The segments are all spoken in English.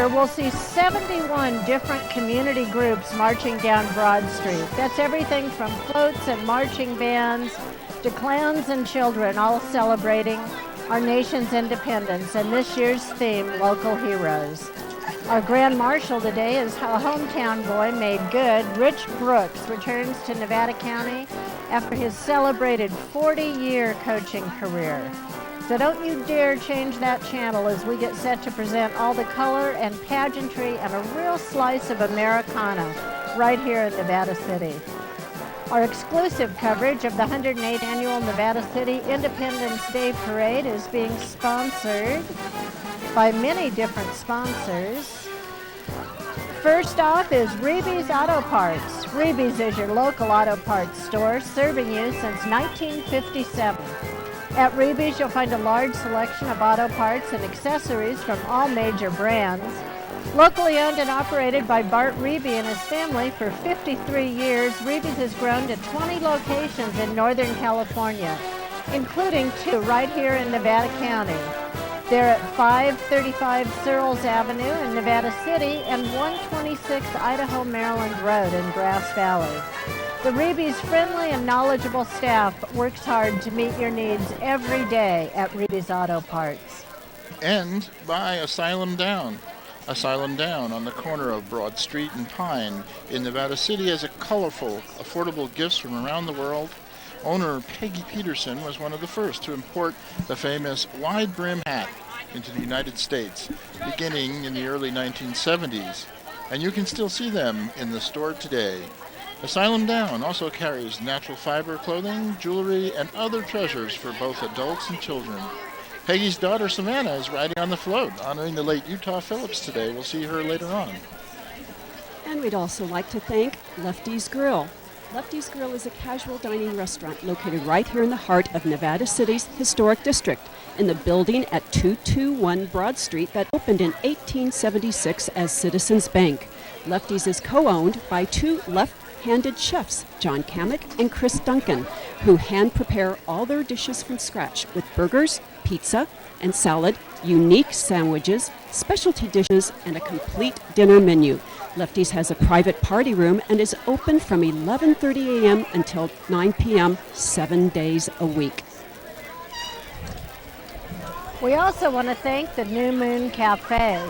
year, we'll see 71 different community groups marching down Broad Street. That's everything from floats and marching bands to clowns and children, all celebrating our nation's independence, and this year's theme, Local Heroes. Our Grand Marshal today is a hometown boy made good. Rich Brooks returns to Nevada County after his celebrated 40-year coaching career. So don't you dare change that channel as we get set to present all the color and pageantry and a real slice of Americana right here in Nevada City. Our exclusive coverage of the 108th Annual Nevada City Independence Day Parade is being sponsored by many different sponsors. First off is Reeby's Auto Parts. Reeby's is your local auto parts store serving you since 1957. At Reeby's, you'll find a large selection of auto parts and accessories from all major brands. Locally owned and operated by Bart Reeby and his family for 53 years, Reeby's has grown to 20 locations in Northern California, including 2 right here in Nevada County. They're at 535 Searles Avenue in Nevada City and 126 Idaho Maryland Road in Grass Valley. The Reeby's friendly and knowledgeable staff works hard to meet your needs every day at Reeby's Auto Parts. And by Asylum Down. Asylum Down on the corner of Broad Street and Pine in Nevada City has a colorful, affordable gifts from around the world. Owner Peggy Peterson was one of the first to import the famous wide brim hat into the United States, beginning in the early 1970s. And you can still see them in the store today. Asylum Down also carries natural fiber clothing, jewelry, and other treasures for both adults and children. Peggy's daughter Savannah is riding on the float, honoring the late Utah Phillips today. We'll see her later on. And we'd also like to thank Lefty's Grill. Lefty's Grill is a casual dining restaurant located right here in the heart of Nevada City's historic district, in the building at 221 Broad Street that opened in 1876 as Citizens Bank. Lefty's is co-owned by 2 left-handed chefs, John Kamek and Chris Duncan, who hand-prepare all their dishes from scratch with burgers, pizza, and salad, unique sandwiches, specialty dishes, and a complete dinner menu. Lefty's has a private party room and is open from 11:30 a.m. until 9 p.m. 7 days a week. We also want to thank the New Moon Cafe.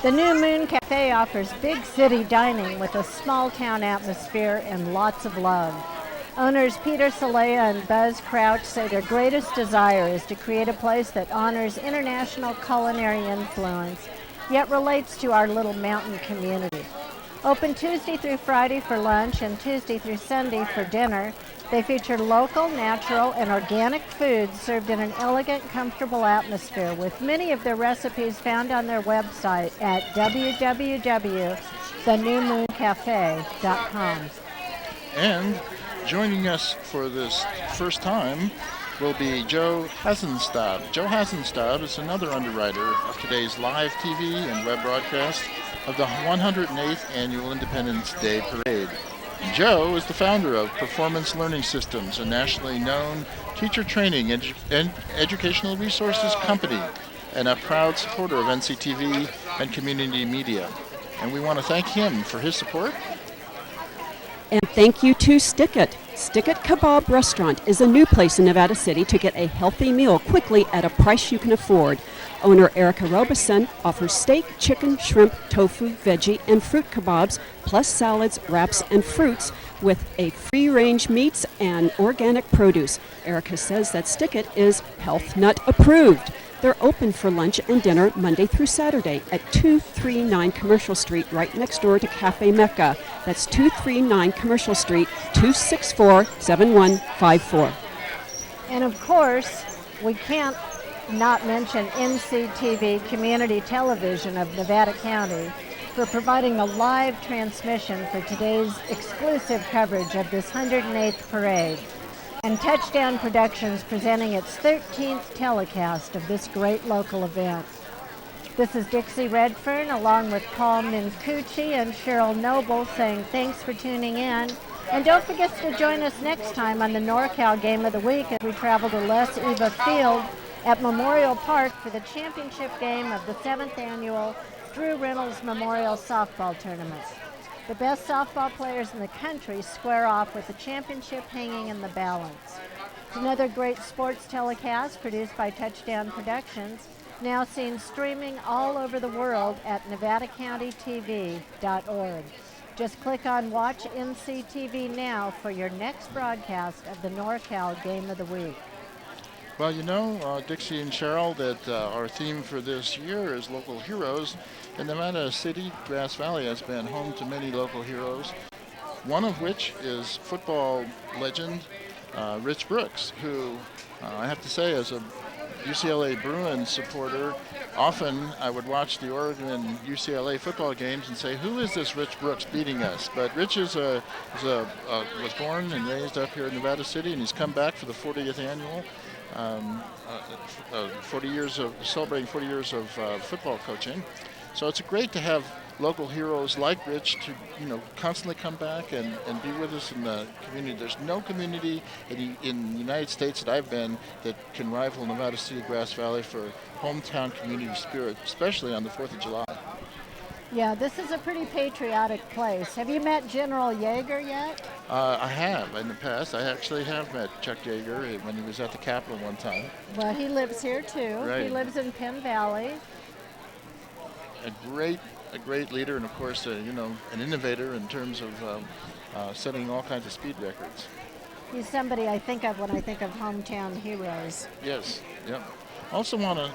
The New Moon Cafe offers big city dining with a small town atmosphere and lots of love. Owners Peter Salea and Buzz Crouch say their greatest desire is to create a place that honors international culinary influence, yet relates to our little mountain community. Open Tuesday through Friday for lunch and Tuesday through Sunday for dinner, they feature local, natural, and organic foods served in an elegant, comfortable atmosphere, with many of their recipes found on their website at www.thenewmooncafe.com. And joining us for this first time will be Joe Hasenstab. Joe Hasenstab is another underwriter of today's live TV and web broadcast of the 108th Annual Independence Day Parade. Joe is the founder of Performance Learning Systems, a nationally known teacher training and educational resources company, and a proud supporter of NCTV and community media. And we want to thank him for his support. And thank you to Stick It. Stick It Kebab Restaurant is a new place in Nevada City to get a healthy meal quickly at a price you can afford. Owner Erica Robeson offers steak, chicken, shrimp, tofu, veggie, and fruit kebabs, plus salads, wraps, and fruits with a free-range meats and organic produce. Erica says that Stick It is Health Nut approved. They're open for lunch and dinner Monday through Saturday at 239 Commercial Street, right next door to Cafe Mecca. That's 239 Commercial Street, 264-7154. And of course, we can't not mention NCTV Community Television of Nevada County for providing a live transmission for today's exclusive coverage of this 108th parade, and Touchdown Productions presenting its 13th telecast of this great local event. This is Dixie Redfern along with Paul Mincucci and Cheryl Noble saying thanks for tuning in. And don't forget to join us next time on the NorCal Game of the Week as we travel to Les Eva Field at Memorial Park for the championship game of the 7th Annual Drew Reynolds Memorial Softball Tournament. The best softball players in the country square off with the championship hanging in the balance. It's another great sports telecast produced by Touchdown Productions, now seen streaming all over the world at nevadacountytv.org. Just click on Watch NCTV now for your next broadcast of the NorCal Game of the Week. Well, you know, Dixie and Cheryl, that our theme for this year is local heroes. And Nevada City, Grass Valley has been home to many local heroes, one of which is football legend Rich Brooks, who I have to say, as a UCLA Bruins supporter, often I would watch the Oregon UCLA football games and say, who is this Rich Brooks beating us? But Rich was born and raised up here in Nevada City, and he's come back for the 40th annual. 40 years of celebrating 40 years of football coaching. So it's great to have local heroes like Rich to, constantly come back and be with us in the community. There's no community in the United States that I've been that can rival Nevada City, Grass Valley for hometown community spirit, especially on the 4th of July. Yeah, this is a pretty patriotic place. Have you met General Yeager yet? I have in the past. I actually have met Chuck Yeager when he was at the Capitol one time. Well, he lives here too. Right. He lives in Penn Valley. A great leader, and of course, an innovator in terms of setting all kinds of speed records. He's somebody I think of when I think of hometown heroes. Yes, yep. Also want to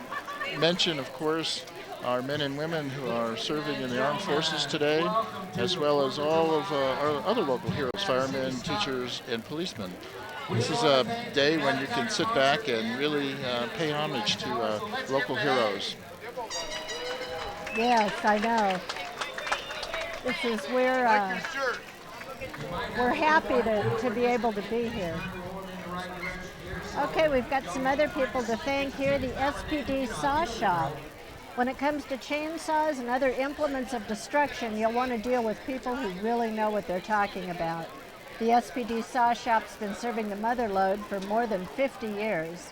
mention, of course, our men and women who are serving in the armed forces today, as well as all of our other local heroes, firemen, teachers, and policemen. This is a day when you can sit back and really pay homage to local heroes. Yes, I know. We're happy to be able to be here. Okay, we've got some other people to thank here. The SPD Saw Shop. When it comes to chainsaws and other implements of destruction, you'll want to deal with people who really know what they're talking about. The SPD Saw Shop's been serving the Motherlode for more than 50 years.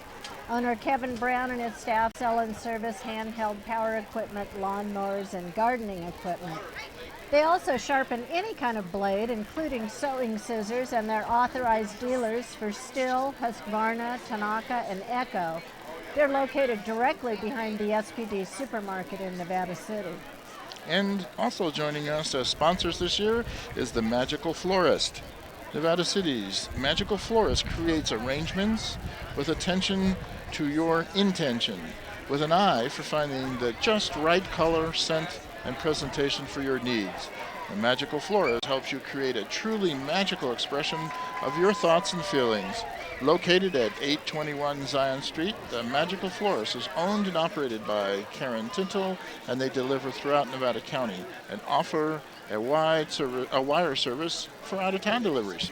Owner Kevin Brown and his staff sell and service handheld power equipment, lawnmowers, and gardening equipment. They also sharpen any kind of blade, including sewing scissors, and they're authorized dealers for Stihl, Husqvarna, Tanaka, and Echo. They're located directly behind the SPD supermarket in Nevada City. And also joining us as sponsors this year is the Magical Florist. Nevada City's Magical Florist creates arrangements with attention to your intention, with an eye for finding the just right color, scent, and presentation for your needs. The Magical Florist helps you create a truly magical expression of your thoughts and feelings. Located at 821 Zion Street, the Magical Florist is owned and operated by Karen Tintle, and they deliver throughout Nevada County and offer a wire service for out-of-town deliveries.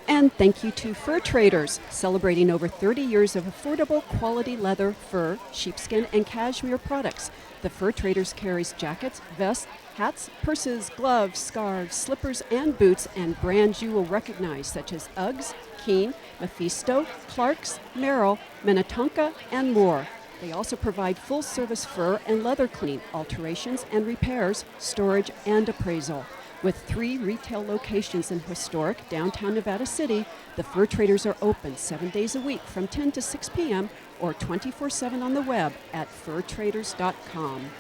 And thank you to Fur Traders, celebrating over 30 years of affordable quality leather, fur, sheepskin, and cashmere products. The Fur Traders carries jackets, vests, hats, purses, gloves, scarves, slippers, and boots, and brands you will recognize, such as Uggs, Keen, Mephisto, Clark's, Merrill, Minnetonka, and more. They also provide full-service fur and leather cleaning, alterations and repairs, storage, and appraisal. With 3 retail locations in historic downtown Nevada City, the Fur Traders are open 7 days a week from 10 to 6 p.m. or 24/7 on the web at furtraders.com.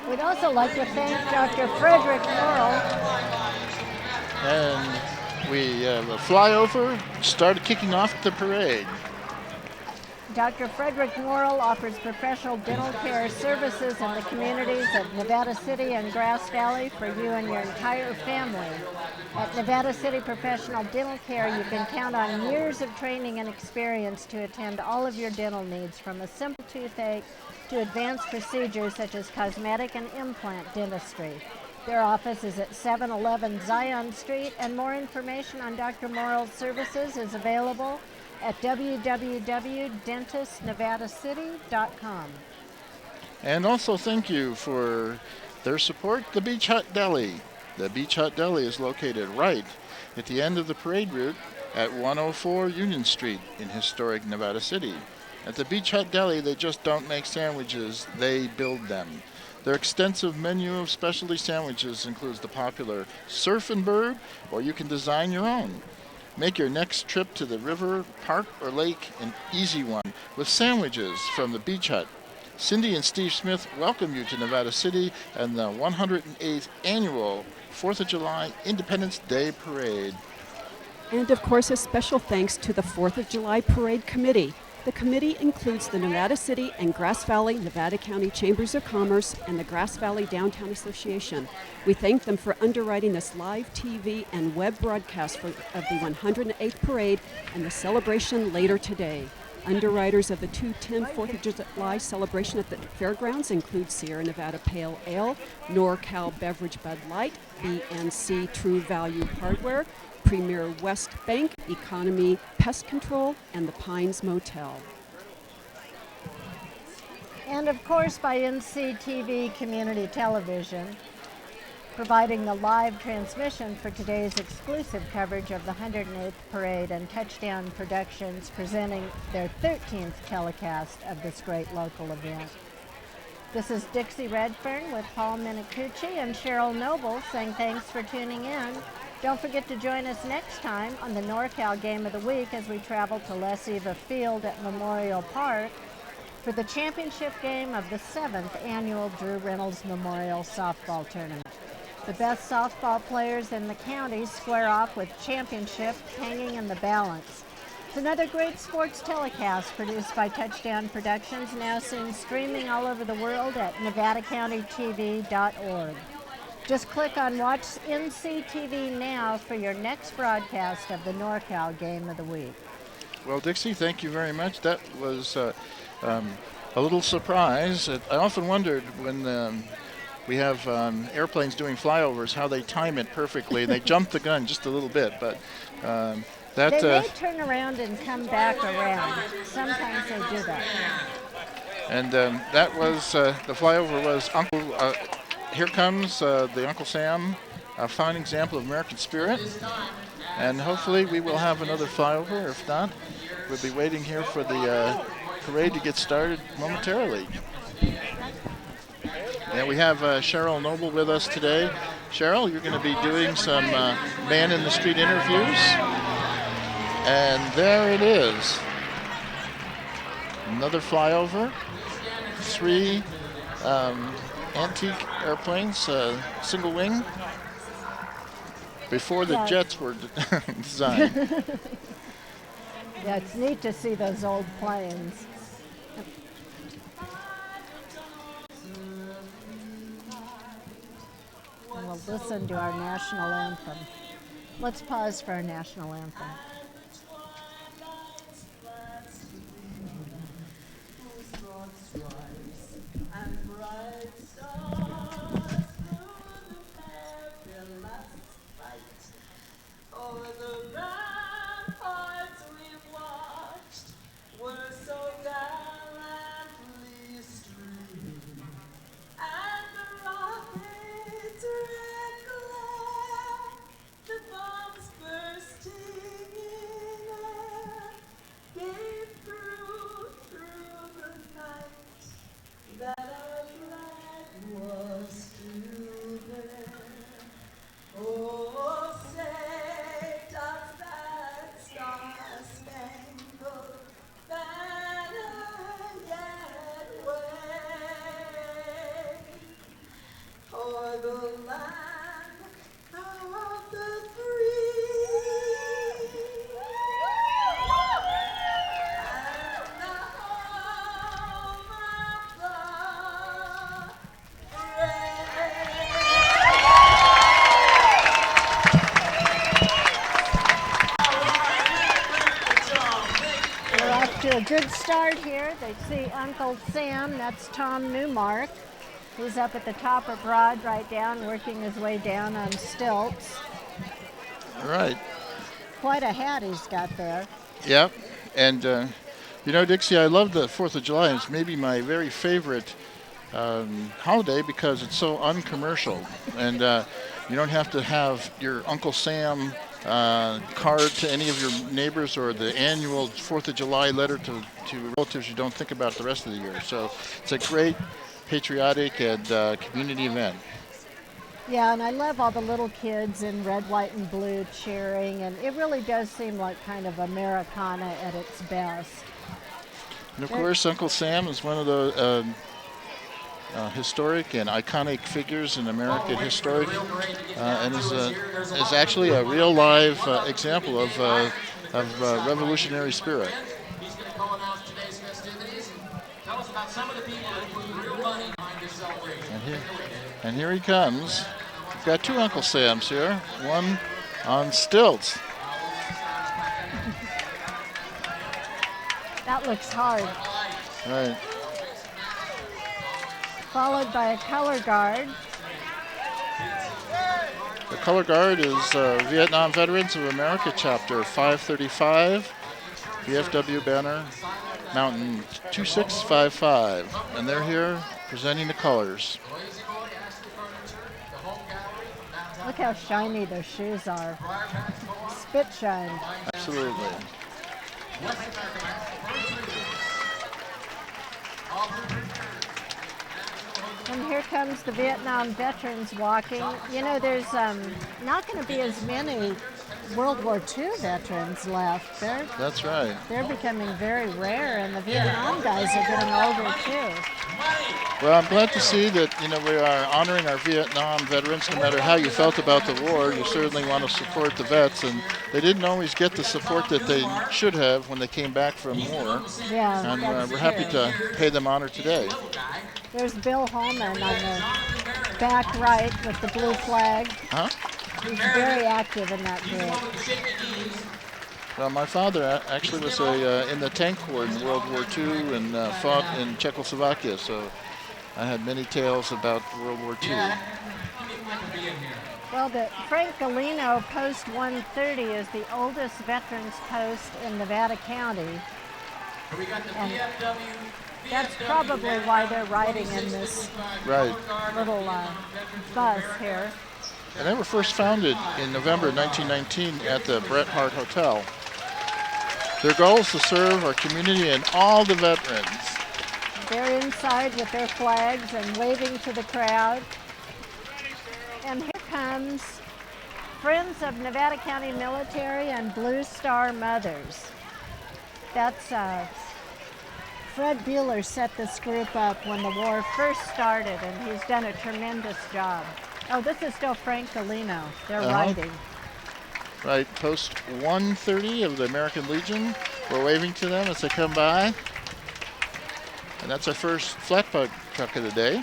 We'd also like to thank Dr. Frederick Morrill. And we have a flyover, started kicking off the parade. Dr. Frederick Morrill offers professional dental care services in the communities of Nevada City and Grass Valley for you and your entire family. At Nevada City Professional Dental Care, you can count on years of training and experience to attend all of your dental needs, from a simple toothache to advanced procedures such as cosmetic and implant dentistry. Their office is at 711 Zion Street, and more information on Dr. Morrill's services is available at www.dentistnevadacity.com. And also thank you for their support, the Beach Hut Deli. The Beach Hut Deli is located right at the end of the parade route at 104 Union Street in historic Nevada City. At the Beach Hut Deli, they just don't make sandwiches, they build them. Their extensive menu of specialty sandwiches includes the popular Surf and Bird, or you can design your own. Make your next trip to the river, park, or lake an easy one with sandwiches from the Beach Hut. Cindy and Steve Smith welcome you to Nevada City and the 108th Annual 4th of July Independence Day Parade. And of course, a special thanks to the 4th of July Parade Committee. The committee includes the Nevada City and Grass Valley Nevada County Chambers of Commerce and the Grass Valley Downtown Association. We thank them for underwriting this live TV and web broadcast of the 108th Parade and the celebration later today. Underwriters of the 210 4th of July celebration at the fairgrounds include Sierra Nevada Pale Ale, NorCal Beverage Bud Light, BNC True Value Hardware, Premier West Bank, Economy Pest Control, and the Pines Motel. And of course by NCTV Community Television, providing the live transmission for today's exclusive coverage of the 108th Parade, and Touchdown Productions presenting their 13th telecast of this great local event. This is Dixie Redfern with Paul Minicucci and Cheryl Noble saying thanks for tuning in. Don't forget to join us next time on the NorCal Game of the Week as we travel to Les Eva Field at Memorial Park for the championship game of the 7th Annual Drew Reynolds Memorial Softball Tournament. The best softball players in the county square off with championship hanging in the balance. It's another great sports telecast produced by Touchdown Productions, now soon streaming all over the world at nevadacountytv.org. Just click on Watch NCTV Now for your next broadcast of the NorCal Game of the Week. Well, Dixie, thank you very much. That was a little surprise. I often wondered when we have airplanes doing flyovers how they time it perfectly. They jump the gun just a little bit, but they may turn around and come back around. Sometimes they do that. And that was the flyover was Uncle. Here comes the Uncle Sam, a fine example of American spirit. And hopefully we will have another flyover. If not, we'll be waiting here for the parade to get started momentarily. And we have Cheryl Noble with us today. Cheryl, you're going to be doing some man in the street interviews. And there it is. Another flyover. 3 antique airplanes, single wing, before the jets were designed. Yeah, it's neat to see those old planes. And we'll listen to our national anthem. Let's pause for our national anthem. A good start here. They see Uncle Sam, that's Tom Newmark. He's up at the top of Broad right down, working his way down on stilts. All right. Quite a hat he's got there. Yep. And, you know, Dixie, I love the 4th of July. It's maybe my very favorite holiday because it's so uncommercial. And you don't have to have your Uncle Sam card to any of your neighbors or the annual 4th of July letter to relatives you don't think about the rest of the year. So it's a great patriotic and community event. Yeah, and I love all the little kids in red, white, and blue cheering, and it really does seem like kind of Americana at its best. And of course, Uncle Sam is one of the historic and iconic figures in American history, and is actually a real live example of revolutionary spirit. He's going to co-announce today's festivities and tell us about some of the people who put real money behind this celebration. And here he comes. We've got two Uncle Sams here, one on stilts. That looks hard. Right. Followed by a color guard. The color guard is Vietnam Veterans of America Chapter 535, VFW banner, Mountain 2655. And they're here presenting the colors. Look how shiny their shoes are. Spit shine. Absolutely. And here comes the Vietnam veterans walking. You know, there's not going to be as many World War II veterans left. That's right. They're becoming very rare, and the Vietnam guys are getting older too. Well, I'm glad to see that, you know, we are honoring our Vietnam veterans. No matter how you felt about the war, you certainly want to support the vets, and they didn't always get the support that they should have when they came back from war. Yeah, And that's we're happy true. to pay them honor today. There's Bill Holman on the back right with the blue flag. Huh? He's very active in that group. Well, my father actually was in the tank corps in World War II and fought in Czechoslovakia, so I had many tales about World War II. Well, the Frank Galeno Post 130 is the oldest veterans post in Nevada County. And that's probably why they're riding in this Right. little bus here. And they were first founded in November 1919 at the Bret Harte Hotel. Their goal is to serve our community and all the veterans. They're inside with their flags and waving to the crowd. And here comes Friends of Nevada County Military and Blue Star Mothers. That's Fred Bueller set this group up when the war first started, and he's done a tremendous job. Oh, this is still Frank Galeno. They're riding. Right, Post 130 of the American Legion. We're waving to them as they come by. And that's our first flatbed truck of the day.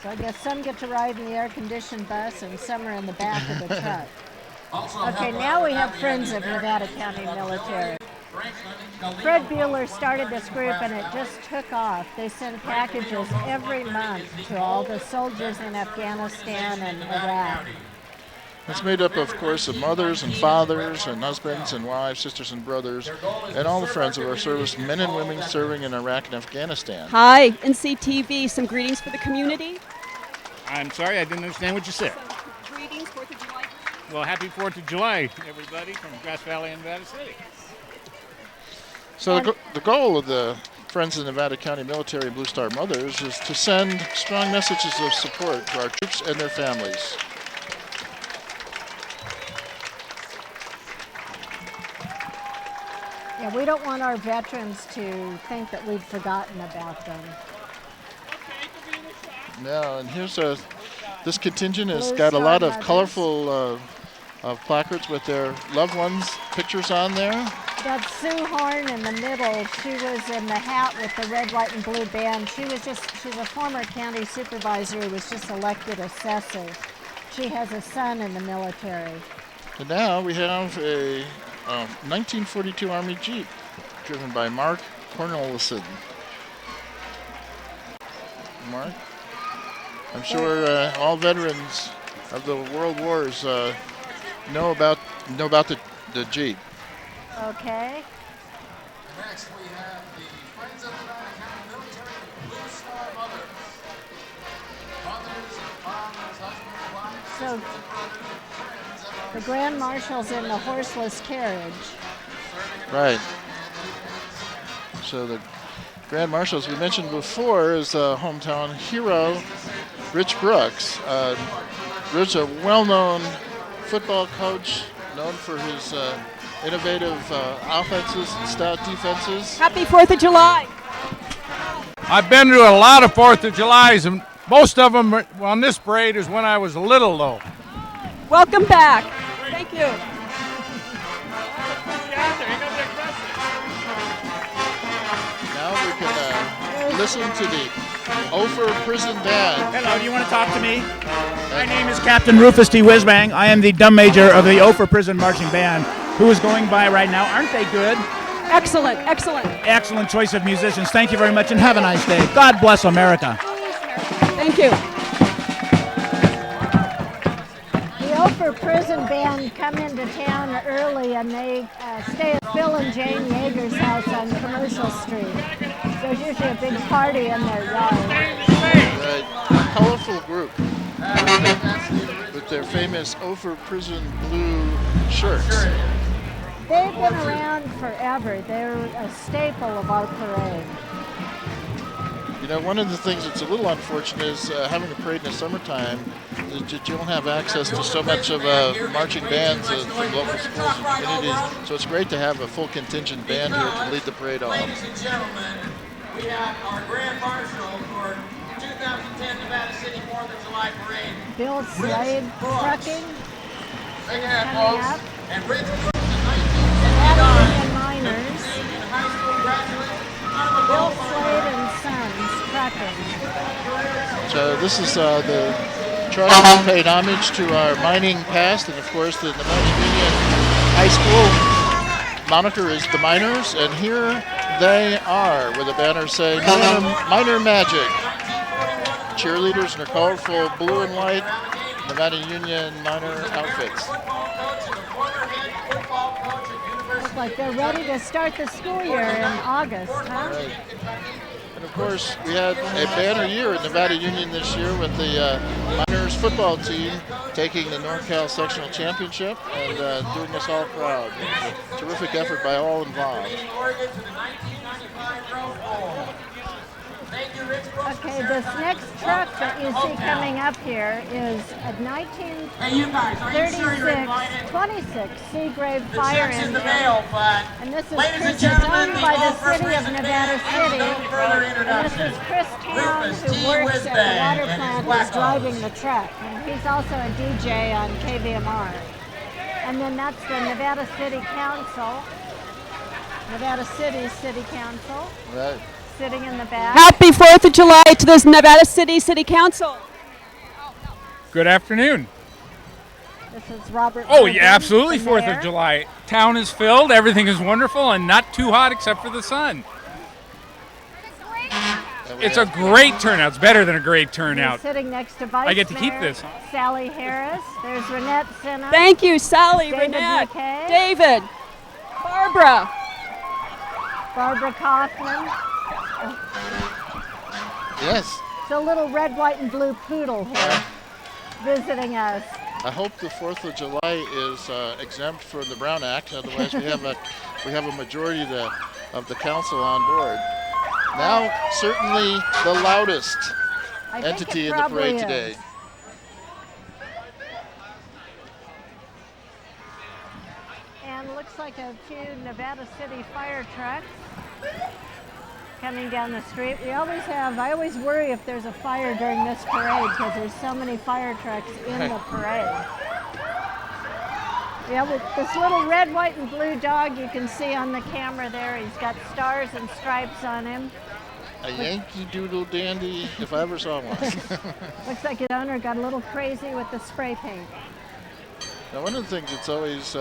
So I guess some get to ride in the air-conditioned bus and some are in the back of the truck. Okay, now we have Friends of Nevada County Military. Fred Bueller started this group and it just took off. They send packages every month to all the soldiers in Afghanistan and Iraq. It's made up, of course, of mothers and fathers and husbands and wives, sisters and brothers, and all the friends of our service, men and women serving in Iraq and Afghanistan. Hi, NCTV. Some greetings for the community. I'm sorry, I didn't understand what you said. Some greetings, 4th of July. Well, happy 4th of July, everybody, from Grass Valley and Nevada City. So the goal of the Friends of Nevada County Military and Blue Star Mothers is to send strong messages of support to our troops and their families. Yeah, we don't want our veterans to think that we've forgotten about them. Yeah, and here's this contingent has Blue got a Star lot of Mothers. colorful placards with their loved ones' pictures on there. That's Sue Horn in the middle. She was in the hat with the red, white, and blue band. She's a former county supervisor who was just elected assessor. She has a son in the military. And now we have a 1942 Army Jeep driven by Mark Cornelison. Mark, I'm sure all veterans of the World Wars know about the Jeep. Okay. Next we have the Friends of Nevada County Military and Blue Star Mothers. Mothers and fathers, husbands, wives, So sisters and brothers, friends of our the Grand Marshal's in the horseless carriage. Right. So the Grand Marshal, as we mentioned before, is hometown hero Rich Brooks. Rich, a well-known football coach, known for his innovative offenses and stout defenses. Happy 4th of July. I've been to a lot of 4th of Julys, and most of them on this parade is when I was little, though. Welcome back. Thank you. Now we can listen to the Ophir Prison Band. Hello, do you want to talk to me? My name is Captain Rufus T. Whizbang. I am the drum major of the Ophir Prison Marching Band, who is going by right now. Aren't they good? Excellent, excellent. Excellent choice of musicians. Thank you very much, and have a nice day. God bless America. Thank you. The Ophir Prison Band come into town early and they stay at Phil and Jane Yeager's house on Commercial Street. There's usually a big party in their yard. Right. A colorful group with their famous Ophir Prison blue shirts. They've been around forever. They're a staple of our parade. You know, one of the things that's a little unfortunate is having a parade in the summertime is that you don't have access to so much of marching bands from local schools and communities. So it's great to have a full contingent band here to lead the parade off. Ladies and gentlemen, we have our Grand Marshal for 2010 Nevada City 4th of July Parade. Bill Slade Trucking Big hand, coming folks. up. And Rich Brooks, Nevada Union Miners. Union High School graduate. Bill Slade and Sons Trucking. So this is the truck that paid homage to our mining past, and of course the Nevada Union High School moniker is the Miners, and here they are with a banner saying Miner Magic. Cheerleaders in their colorful blue and white Nevada Union Miner outfits. Looks like they're ready to start the school year in August, huh? Right. And of course, we had a banner year in Nevada Union this year with the Miners football team taking the NorCal Sectional Championship and doing us all proud. It was a terrific effort by all involved. Okay, this next truck that you see coming up here is a 1936-26 Seagrave fire engine. And this is Chris, owned by the city of Nevada City. And this is Chris Town, who works at the water plant, who's driving the truck. And he's also a DJ on KVMR. And then that's the Nevada City Council, Nevada City City Council, Right. sitting in the back. Happy 4th of July to this Nevada City City Council. Good afternoon. This is Robert. Oh, Perkins, yeah, absolutely, the 4th mayor. of July. Town is filled, everything is wonderful, and not too hot except for the sun. It's a great turnout. It's better than a great He's turnout. sitting next to Vice I get to keep Mayor this. Sally Harris. There's Renette Sinna. Thank you, Sally, David Renette, McKay. David, Barbara. Barbara Kaufman. Yes. It's a little red, white, and blue poodle here visiting us. I hope the 4th of July is exempt from the Brown Act. Otherwise, we have a majority of the council on board. Now, certainly the loudest I think entity it in the probably parade is. today. And looks like a few Nevada City fire trucks coming down the street. I always worry if there's a fire during this parade because there's so many fire trucks in the parade. Yeah, with this little red, white, and blue dog you can see on the camera there. He's got stars and stripes on him. A Yankee Doodle dandy, if I ever saw one. Looks like his owner got a little crazy with the spray paint. Now, one of the things that's always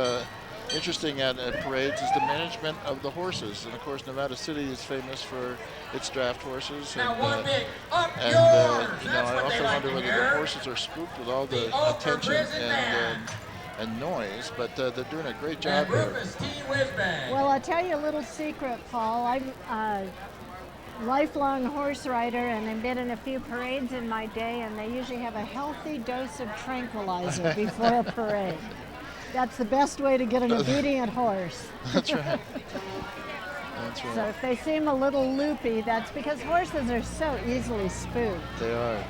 interesting at parades is the management of the horses. And of course, Nevada City is famous for its draft horses. And, I often wonder whether the horses are spooked with all the attention and noise, but they're doing a great job there. Well, I'll tell you a little secret, Paul. I'm a lifelong horse rider, and I've been in a few parades in my day, and they usually have a healthy dose of tranquilizer before a parade. That's the best way to get an obedient horse. That's right. That's right. So if they seem a little loopy, that's because horses are so easily spooked. They are.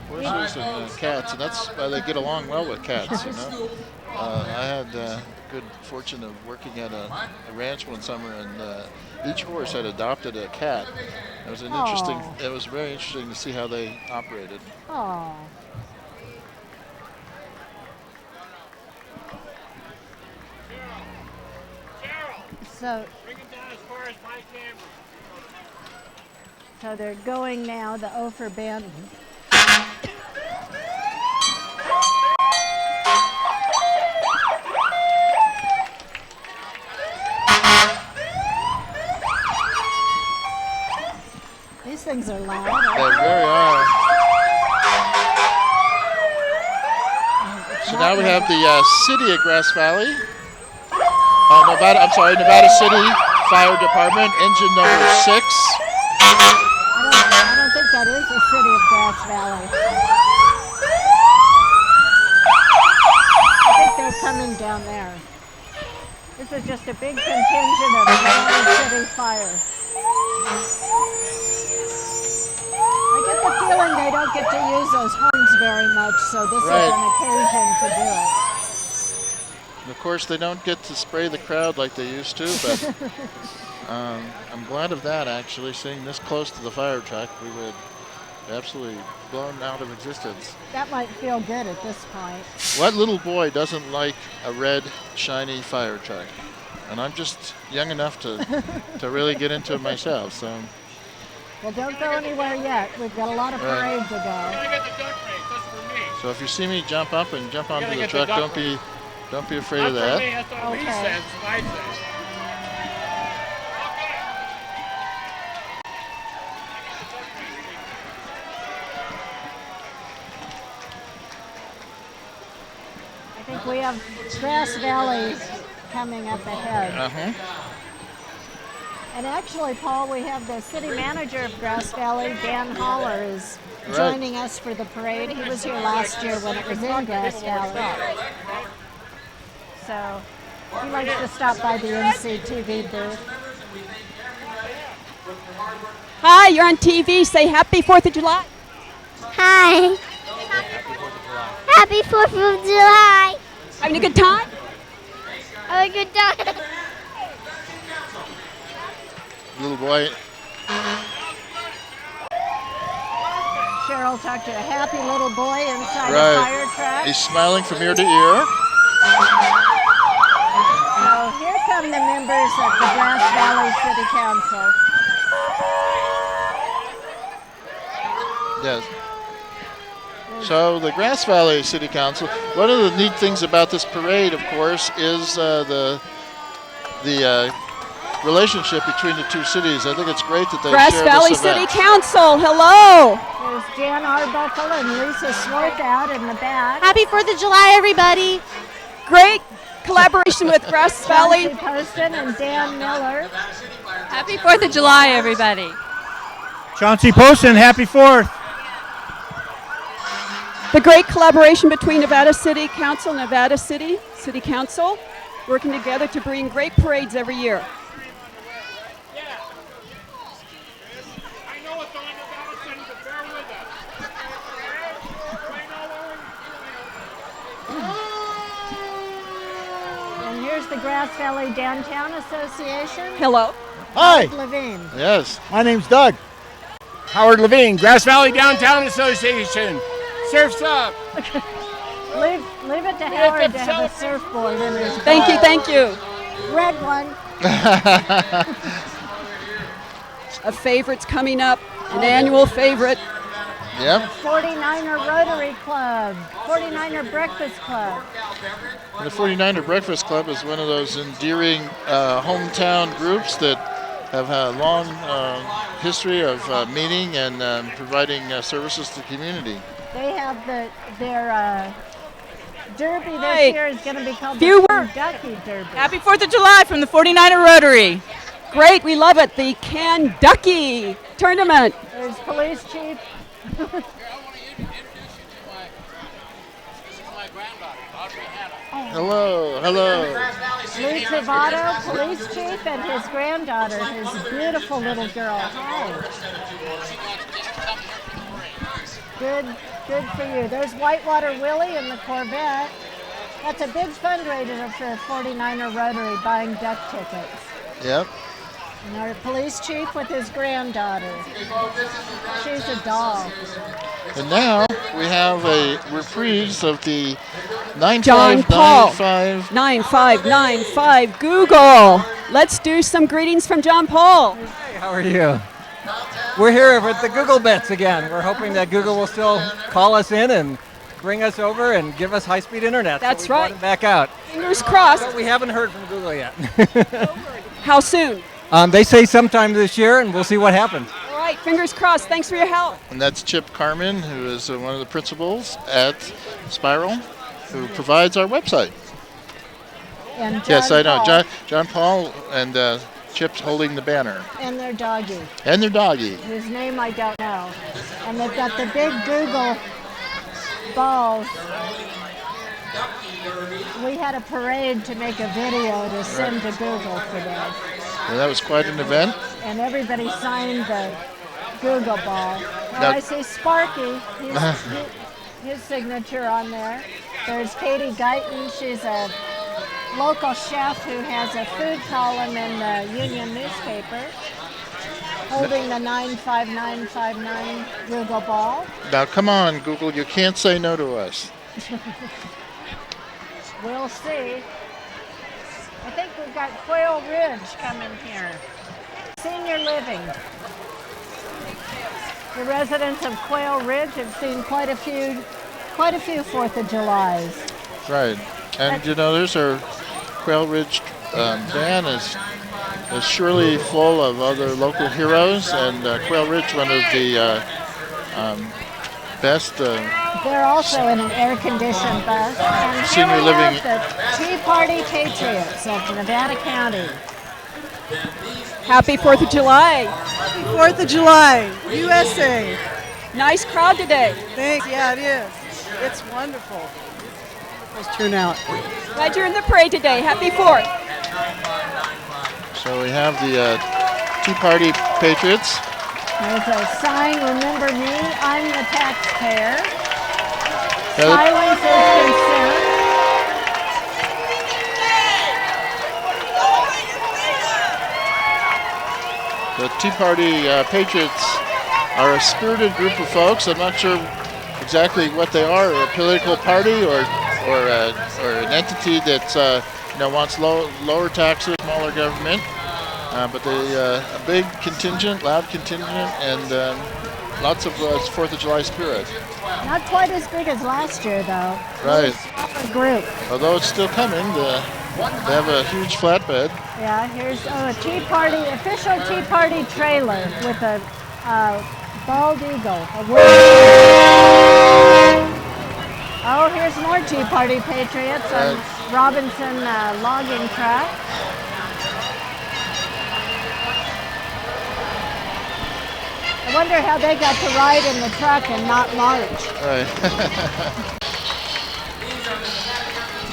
Horses and cats, and that's why they get along well with cats, you know. I had good fortune of working at a ranch one summer, and each horse had adopted a cat. It was it was very interesting to see how they operated. Oh. So, so they're going now, the Ophir band. These things are loud. They very are. So now we have the city of Grass Valley. Nevada City Fire Department, engine number 6. I don't think that is the city of Grass Valley. I think they're coming down there. This is just a big contingent of Nevada City Fire. I get the feeling they don't get to use those horns very much, so this is an occasion to do it. And of course, they don't get to spray the crowd like they used to, but I'm glad of that, actually. Seeing this close to the fire truck, we would absolutely blown out of existence. That might feel good at this point. What little boy doesn't like a red, shiny fire truck? And I'm just young enough to really get into it myself. So. Well, don't go anywhere yet. We've got a lot of parade to go. So if you see me jump up and jump onto the truck, don't be afraid of that. Okay. I think we have Grass Valley coming up ahead. And actually, Paul, we have the city manager of Grass Valley, Dan Holler, is joining us for the parade. He was here last year when it was in Grass Valley. So he likes to stop by the NCTV booth. Hi, you're on TV. Say happy 4th of July. Hi. Happy 4th of July. Having a good time? Have a good time. Little boy. Cheryl talked to a happy little boy inside a fire truck. He's smiling from ear to ear. So here come the members of the Grass Valley City Council. Yes. So the Grass Valley City Council, one of the neat things about this parade, of course, is the relationship between the two cities. I think it's great that they Grass share Valley this event. City Council, hello. There's Jan Arbuckle and Lisa Swarth out in the back. Happy 4th of July, everybody. Great collaboration with Grass Valley. Chauncey Poston and Dan Miller. Happy 4th of July, everybody. Chauncey Poston, happy 4th. The great collaboration between Nevada City Council, Nevada City Council, working together to bring great parades every year. And here's the Grass Valley Downtown Association. Hello. Hi, Levine. Yes. my name's Doug. Howard Levine, Grass Valley Downtown Association. Surf's up. Leave it to Howard to have a surfboard in his Thank you, thank you. red one. A favorite's coming up, an annual favorite. Yep. 49er Rotary Club, 49er Breakfast Club. The 49er Breakfast Club is one of those endearing hometown groups that have a long history of meeting and providing services to the community. They have their derby this Right. year is going to be called Few the words. Kentucky Derby. Happy 4th of July from the 49er Rotary. Great, we love it. The Kentucky Tournament. There's Police Chief. Hello, hello. Lou Travato, police chief, and his granddaughter, his beautiful little girl. Hi. Good for you. There's Whitewater Willie in the Corvette. That's a big fundraiser for 49er Rotary, buying duck tickets. Yep. And our police chief with his granddaughter. She's a doll. And now we have a reprise of the John Paul. 9595. 9595 Google. Let's do some greetings from John Paul. Hey, how are you? We're here with the Google Bits again. We're hoping that Google will still call us in and bring us over and give us high-speed internet. That's so we brought right. it back out. Fingers crossed. But we haven't heard from Google yet. How soon? They say sometime this year, and we'll see what happens. All right, fingers crossed. Thanks for your help. And that's Chip Carmen, who is one of the principals at Spiral, who provides our website. And John Yes, I know. Paul John Paul and Chip's holding the banner. and their doggie, And their doggie. whose name I don't know. And they've got the big Google balls. We had a parade to make a video to send to Google today. And that was quite an event. And everybody signed the Google ball. Now Now- I see Sparky, his signature on there. There's Katie Guyton, she's a local chef who has a food column in the Union newspaper, holding the 95959 Google ball. Now, come on, Google, you can't say no to us. We'll see. I think we've got Quail Ridge coming here. Senior living. The residents of Quail Ridge have seen quite a few 4th of Julys. Right. And, you know, there's our Quail Ridge van is surely full of other local heroes. And Quail Ridge, one of the best They're also in an air-conditioned bus. And here Senior we living- have the Tea Party Patriots of Nevada County. Happy 4th of July. 4th of July, USA. Nice crowd today. Thanks. Yeah, it is. It's wonderful. Let's turn out. Glad you're in the parade today. Happy 4th. So we have the Tea Party Patriots. There's a sign, remember me, I'm the taxpayer. Now, Silence is consent. the Tea Party Patriots are a spirited group of folks. I'm not sure exactly what they are, a political party or an entity that wants lower taxes, smaller government. But they a big contingent, loud contingent, and lots of 4th of July spirit. Not quite as big as last year, though. Right. Smaller group. Although it's still coming, they have a huge flatbed. Yeah, here's a Tea Party, official Tea Party trailer with a bald eagle. Oh, here's more Tea Party Patriots on Robinson logging truck. I wonder how they got to ride in the truck and not large. Right.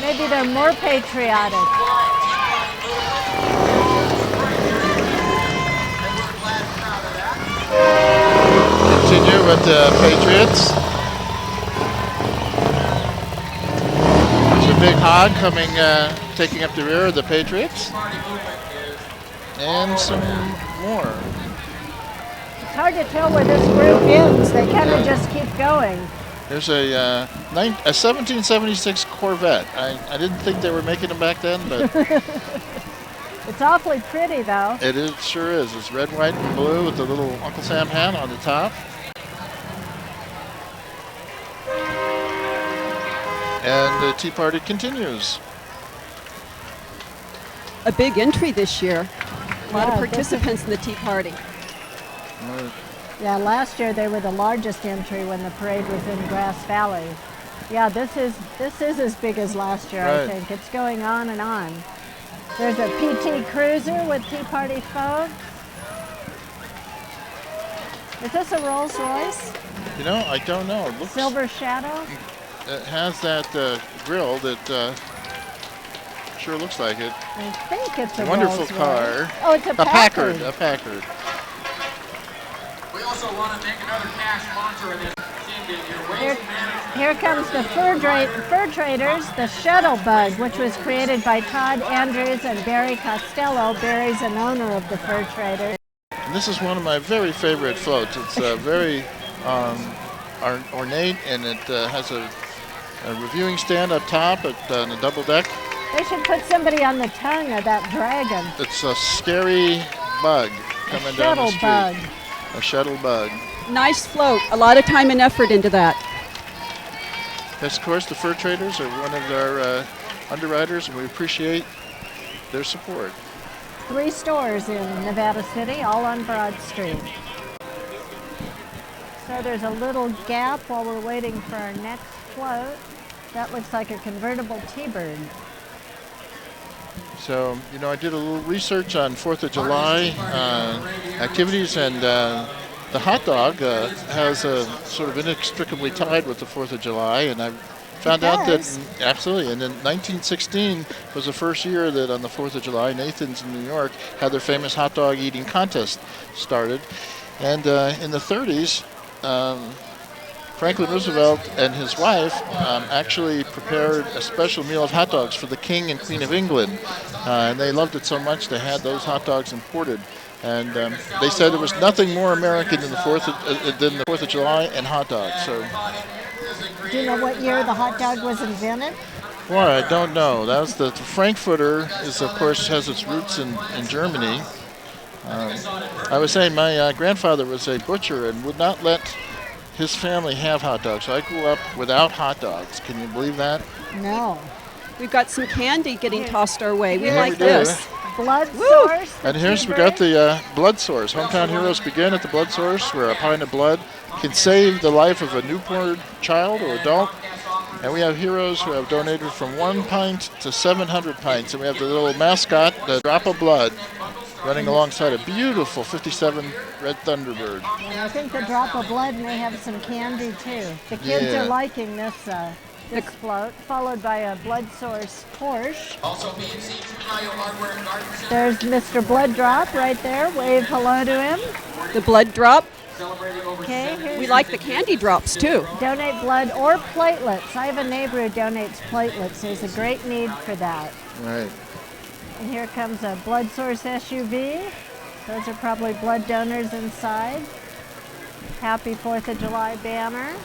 Maybe they're more patriotic. Continue with the Patriots. There's a big hog coming, taking up the rear of the Patriots. And some more. It's hard to tell where this group ends. They kind of just keep going. There's a 1776 Corvette. I didn't think they were making them back then, but It's awfully pretty, though. it sure is. It's red, white, and blue with the little Uncle Sam hat on the top. And the Tea Party continues. A big entry this year. A lot of Yeah, this is- participants in the Tea Party. Yeah, last year they were the largest entry when the parade was in Grass Valley. Yeah, this is as big as last year, I Right. think. It's going on and on. There's a PT Cruiser with Tea Party folks. Is this a Rolls Royce? You know, I don't know. It looks Silver Shadow? it has that grill that sure looks like it. I think it's a Wonderful Rolls-Royce. car. Oh, it's a Packard. A Packard. We also want to thank another cash sponsor of this team here. Here comes the Fur Traders, the Shuttle Bug, which was created by Todd Andrews and Barry Costello. Barry's an owner of the Fur Traders. And this is one of my very favorite floats. It's very ornate, and it has a reviewing stand up top on a double deck. They should put somebody on the tongue of that dragon. It's a scary bug coming down the street. Bug. A shuttle bug. Nice float. A lot of time and effort into that. Yes, of course, the Fur Traders are one of our underwriters, and we appreciate their support. 3 stores in Nevada City, all on Broad Street. So there's a little gap while we're waiting for our next float. That looks like a convertible T-Bird. So, you know, I did a little research on 4th of July activities, and the hot dog has a sort of inextricably tied with the 4th of July, and I found out that, absolutely, and in 1916 was the first year that on the 4th of July, Nathan's in New York had their famous hot dog eating contest started. And in the 30s, Franklin Roosevelt and his wife actually prepared a special meal of hot dogs for the King and Queen of England. And they loved it so much they had those hot dogs imported. And they said there was nothing more American than the 4th of July and hot dogs. So, do you know what year the hot dog was invented? Boy, I don't know. That was the Frankfurter is, of course, has its roots in Germany. I was saying my grandfather was a butcher and would not let his family have hot dogs. So I grew up without hot dogs. Can you believe that? No. We've got some candy getting tossed our way. We Here's like we do. this. Blood Source. And here's we got the Blood Source. Hometown heroes begin at the Blood Source, where a pint of blood can save the life of a newborn child or adult. And we have heroes who have donated from 1 pint to 700 pints. And we have the little mascot, the Drop of Blood, running alongside a beautiful 57 Red Thunderbird. And I think the Drop of Blood may have some candy too. The kids are liking this float, followed by a Blood Source Porsche. Also, BNC Juvenile Hardware and Garden Center. There's Mr. Blood Drop right there. Wave hello to him. The blood drop. Celebrating over Okay, We like the candy drops too. donate blood or platelets. I have a neighbor who donates platelets. There's a great need for that. Right. And here comes a Blood Source SUV. Those are probably blood donors inside. Happy 4th of July banner.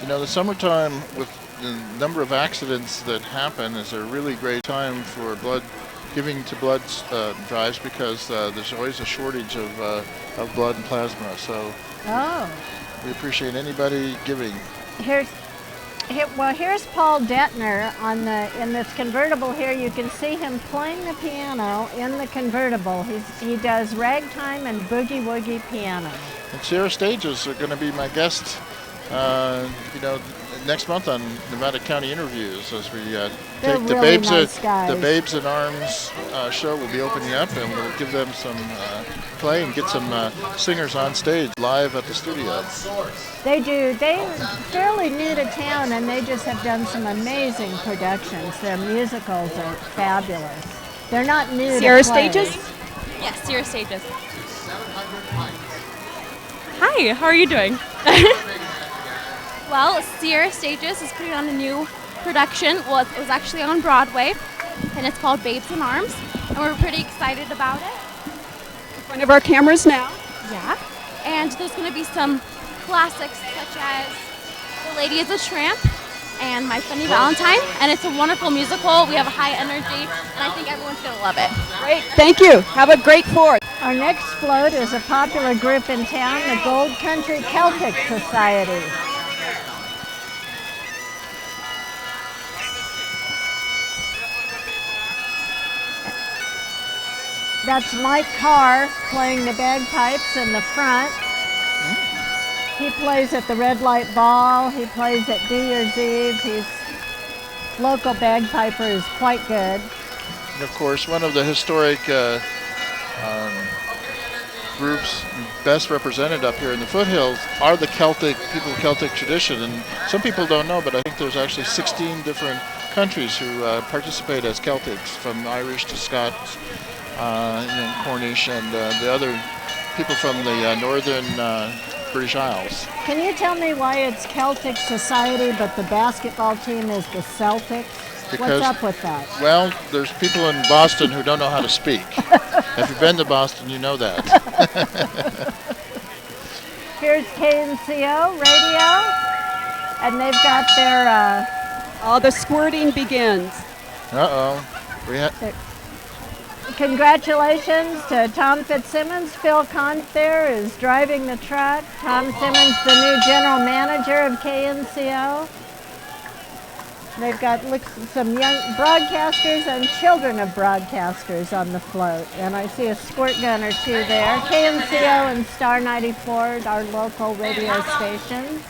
You know, the summertime with the number of accidents that happen is a really great time for giving to blood drives, because there's always a shortage of blood and plasma. So we appreciate anybody giving. Here's Paul Detner in this convertible here. You can see him playing the piano in the convertible. He does ragtime and boogie woogie piano. And Sierra Stages are going to be my guest, next month on Nevada County Interviews, as we take the really Babes nice guys. the Babes in Arms show. Will be opening up, and we'll give them some play and get some singers on stage live at the studio. They're fairly new to town, and they just have done some amazing productions. Their musicals are fabulous. They're not new Sierra to play. Stages? Yes, Sierra Stages. Hi, how are you doing? Well, Sierra Stages is putting on a new production. Well, it was actually on Broadway, and it's called Babes in Arms, and we're pretty excited about it. In front of our cameras now. Yeah. And there's going to be some classics such as The Lady is a Tramp and My Funny Valentine, and it's a wonderful musical. We have a high energy, and I think everyone's going to love it. Great, thank you. Have a great 4th. Our next float is a popular group in town, the Gold Country Celtic Society. That's Mike Carr playing the bagpipes in the front. He plays at the Red Light Ball. He plays at New Year's Eve. His local bagpiper is quite good. And of course, one of the historic groups best represented up here in the foothills are the Celtic people of Celtic tradition. And some people don't know, but I think there's actually 16 different countries who participate as Celtics, from Irish to Scots, Cornish, and the other people from the northern British Isles. Can you tell me why it's Celtic Society, but the basketball team is the Celtics? Because, what's up with that? Well, there's people in Boston who don't know how to speak. If you've been to Boston, you know that. Here's KNCO Radio, and they've got their... the squirting begins. Uh-oh. Congratulations to Tom Fitzsimmons. Phil Kont there is driving the truck. Tom Simmons, the new general manager of KNCO. They've got some young broadcasters and children of broadcasters on the float. And I see a squirt gun or two there. KNCO and Star 94, our local radio stations.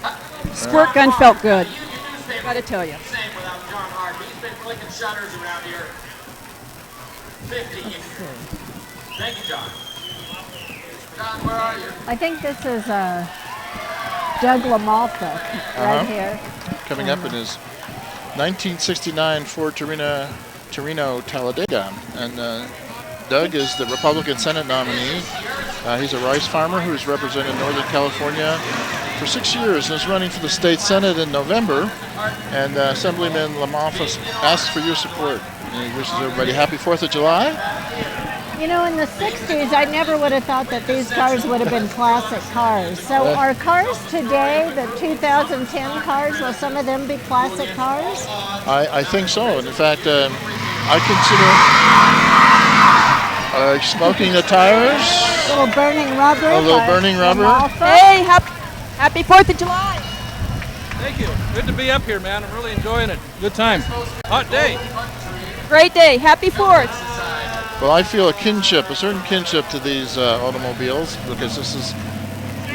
Squirt gun felt good. Gotta tell you. Same without John Hart. He's been clicking shutters around here. 50 years. Thank you, John. John, where are you? I think this is Doug LaMalfa right here. Coming up in his 1969 Ford Torino Talladega. And Doug is the Republican Senate nominee. He's a rice farmer who's represented Northern California for 6 years and is running for the state Senate in November. And Assemblyman LaMalfa asks for your support. And he wishes everybody happy 4th of July. You know, in the 60s, I never would have thought that these cars would have been classic cars. So are cars today, the 2010 cars, will some of them be classic cars? I think so. And in fact, I consider smoking the tires. A little burning rubber. A little burning rubber. Hey, happy 4th of July. Thank you. Good to be up here, man. I'm really enjoying it. Good time. Hot day. Great day. Happy 4th. Well, I feel a certain kinship to these automobiles, because this is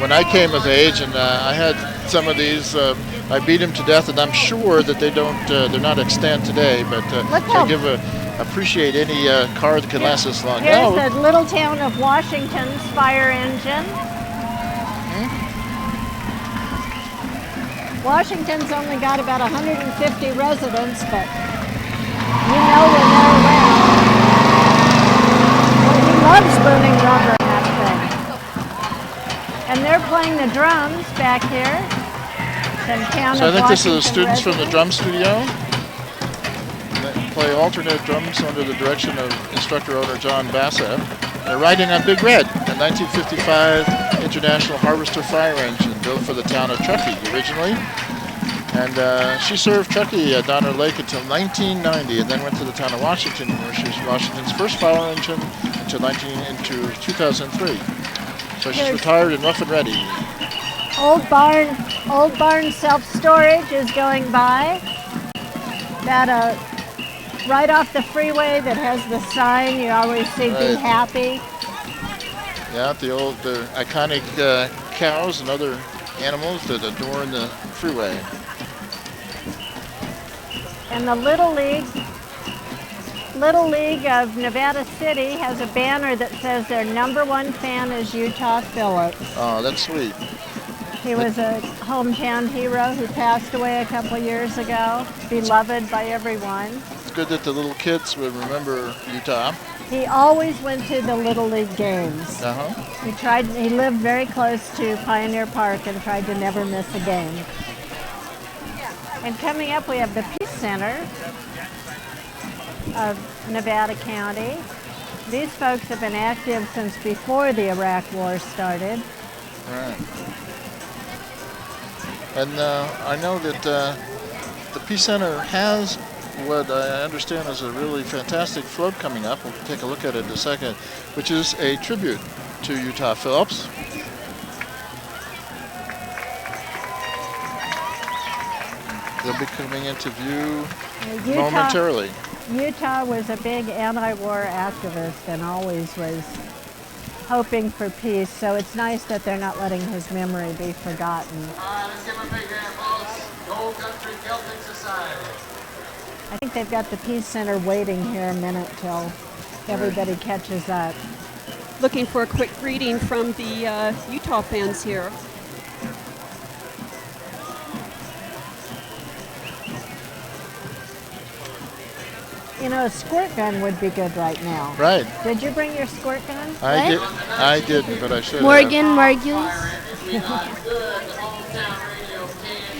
when I came of age, and I had some of these. I beat them to death, and I'm sure that they're not extant today. But appreciate any car that can last this long. Here's the little town of Washington's fire engine. Washington's only got about 150 residents, but you know when they're around. He loves burning rubber in that thing. And they're playing the drums back here. So I think this is the students from the drum studio. They play alternate drums under the direction of instructor owner John Bassa. They're riding on Big Red, a 1955 International Harvester fire engine built for the town of Truckee originally. And she served Truckee at Donner Lake until 1990, and then went to the town of Washington, where she was Washington's first fire engine into 2003. So she's retired and rough and ready. Old Barn Self-Storage is going by. That right off the freeway that has the sign you always see, "Be happy." Yeah, the iconic cows and other animals that adorn the freeway. And the Little League of Nevada City has a banner that says their #1 fan is Utah Phillips. Oh, that's sweet. He was a hometown hero who passed away a couple years ago, beloved by everyone. It's good that the little kids would remember Utah. He always went to the Little League games. He lived very close to Pioneer Park and tried to never miss a game. And coming up, we have the Peace Center of Nevada County. These folks have been active since before the Iraq War started. Right. And I know that the Peace Center has what I understand is a really fantastic float coming up. We'll take a look at it in a second, which is a tribute to Utah Phillips. They'll be coming into view momentarily. Utah was a big anti-war activist and always was hoping for peace, so it's nice that they're not letting his memory be forgotten. All right, let's give him a big hand, folks. Gold Country Celtic Society. I think they've got the Peace Center waiting here a minute till everybody catches up. looking for a quick greeting from the Utah fans here. You know, a squirt gun would be good right now. Right. Did you bring your squirt gun? I didn't, but I should Morgan have. Margulis.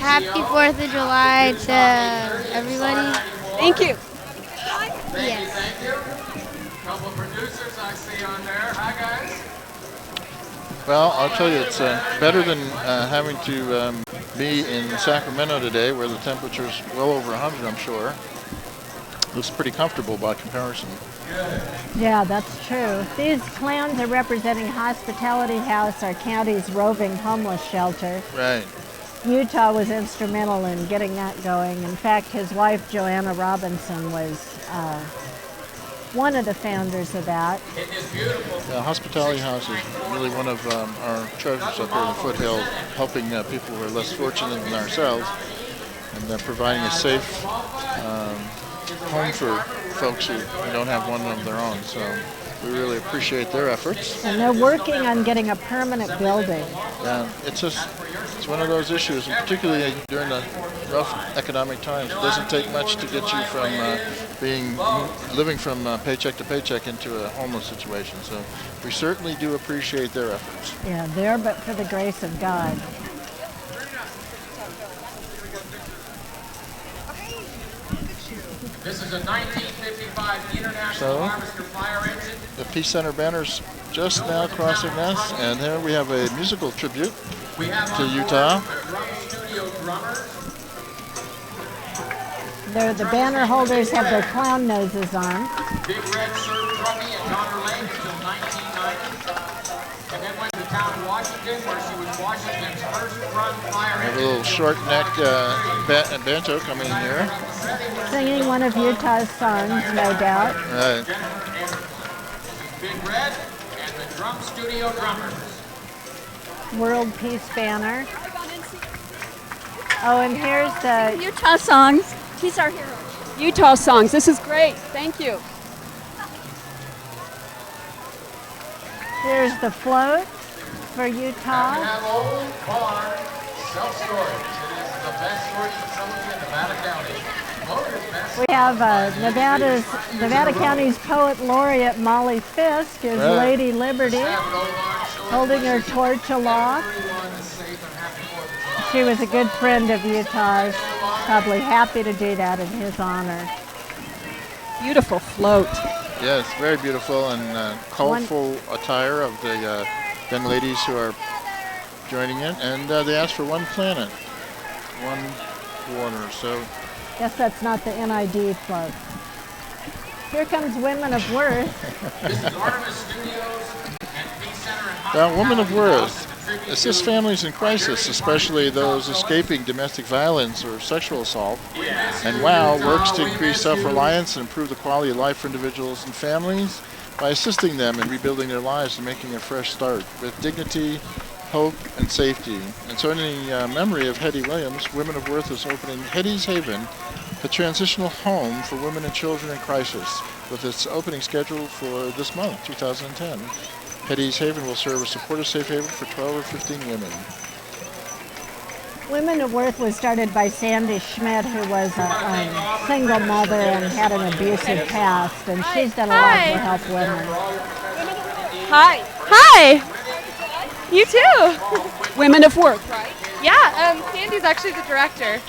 Happy 4th of July to everybody. Thank you. Yes. Thank you. Couple producers I see on there. Hi, guys. Well, I'll tell you, it's better than having to be in Sacramento today, where the temperature's well over 100, I'm sure. Looks pretty comfortable by comparison. Yeah, that's true. These clowns are representing Hospitality House, our county's roving homeless shelter. Right. Utah was instrumental in getting that going. In fact, his wife, Joanna Robinson, was one of the founders of that. The Hospitality House is really one of our treasures up here in the foothill, helping people who are less fortunate than ourselves, and providing a safe home for folks who don't have one of their own. So we really appreciate their efforts. And they're working on getting a permanent building. Yeah, it's one of those issues, and particularly during the rough economic times. It doesn't take much to get you from living from paycheck to paycheck into a homeless situation. So we certainly do appreciate their efforts. Yeah, there, but for the grace of God. This is a 1955 International Harvester fire engine. The Peace Center banner's just now crossing us, and here we have a musical tribute to Utah. The banner holders have their clown noses on. Big Red served Truckee at Donner Lake until 1990. And then went to town Washington, where she was Washington's first run fire We have a engine. little short neck banjo coming in here. Singing one of Utah's songs, no doubt. Right. Big Red and the Drum Studio Drummers. World Peace Banner. Oh, and here's the Utah songs. He's our hero. Utah songs. This is great. Thank you. Here's the float for Utah. We have Old Barn Self-Storage. It is the best storage facility in Nevada County. We have Nevada County's poet laureate Molly Fisk is Right. Lady Liberty, holding her torch aloft. She was a good friend of Utah's, probably happy to do that in his honor. Beautiful float. Yes, very beautiful and colorful attire of the young ladies who are joining in, and they asked for one planet, one water. So. Guess that's not the NID float. Here comes Women of Worth. Women of Worth assist families in crisis, especially those escaping domestic violence or sexual assault. And WOW works to increase self-reliance and improve the quality of life for individuals and families by assisting them in rebuilding their lives and making a fresh start with dignity, hope, and safety. And so in the memory of Hetty Williams, Women of Worth is opening Hetty's Haven, a transitional home for women and children in crisis, with its opening scheduled for this month, 2010. Hetty's Haven will serve as a supportive safe haven for 12 or 15 women. Women of Worth was started by Sandy Schmidt, who was a single mother and had an abusive past, and she's done a lot to help women. Hi. Hi. You too. Women of Worth, right? Yeah, Sandy's actually the director.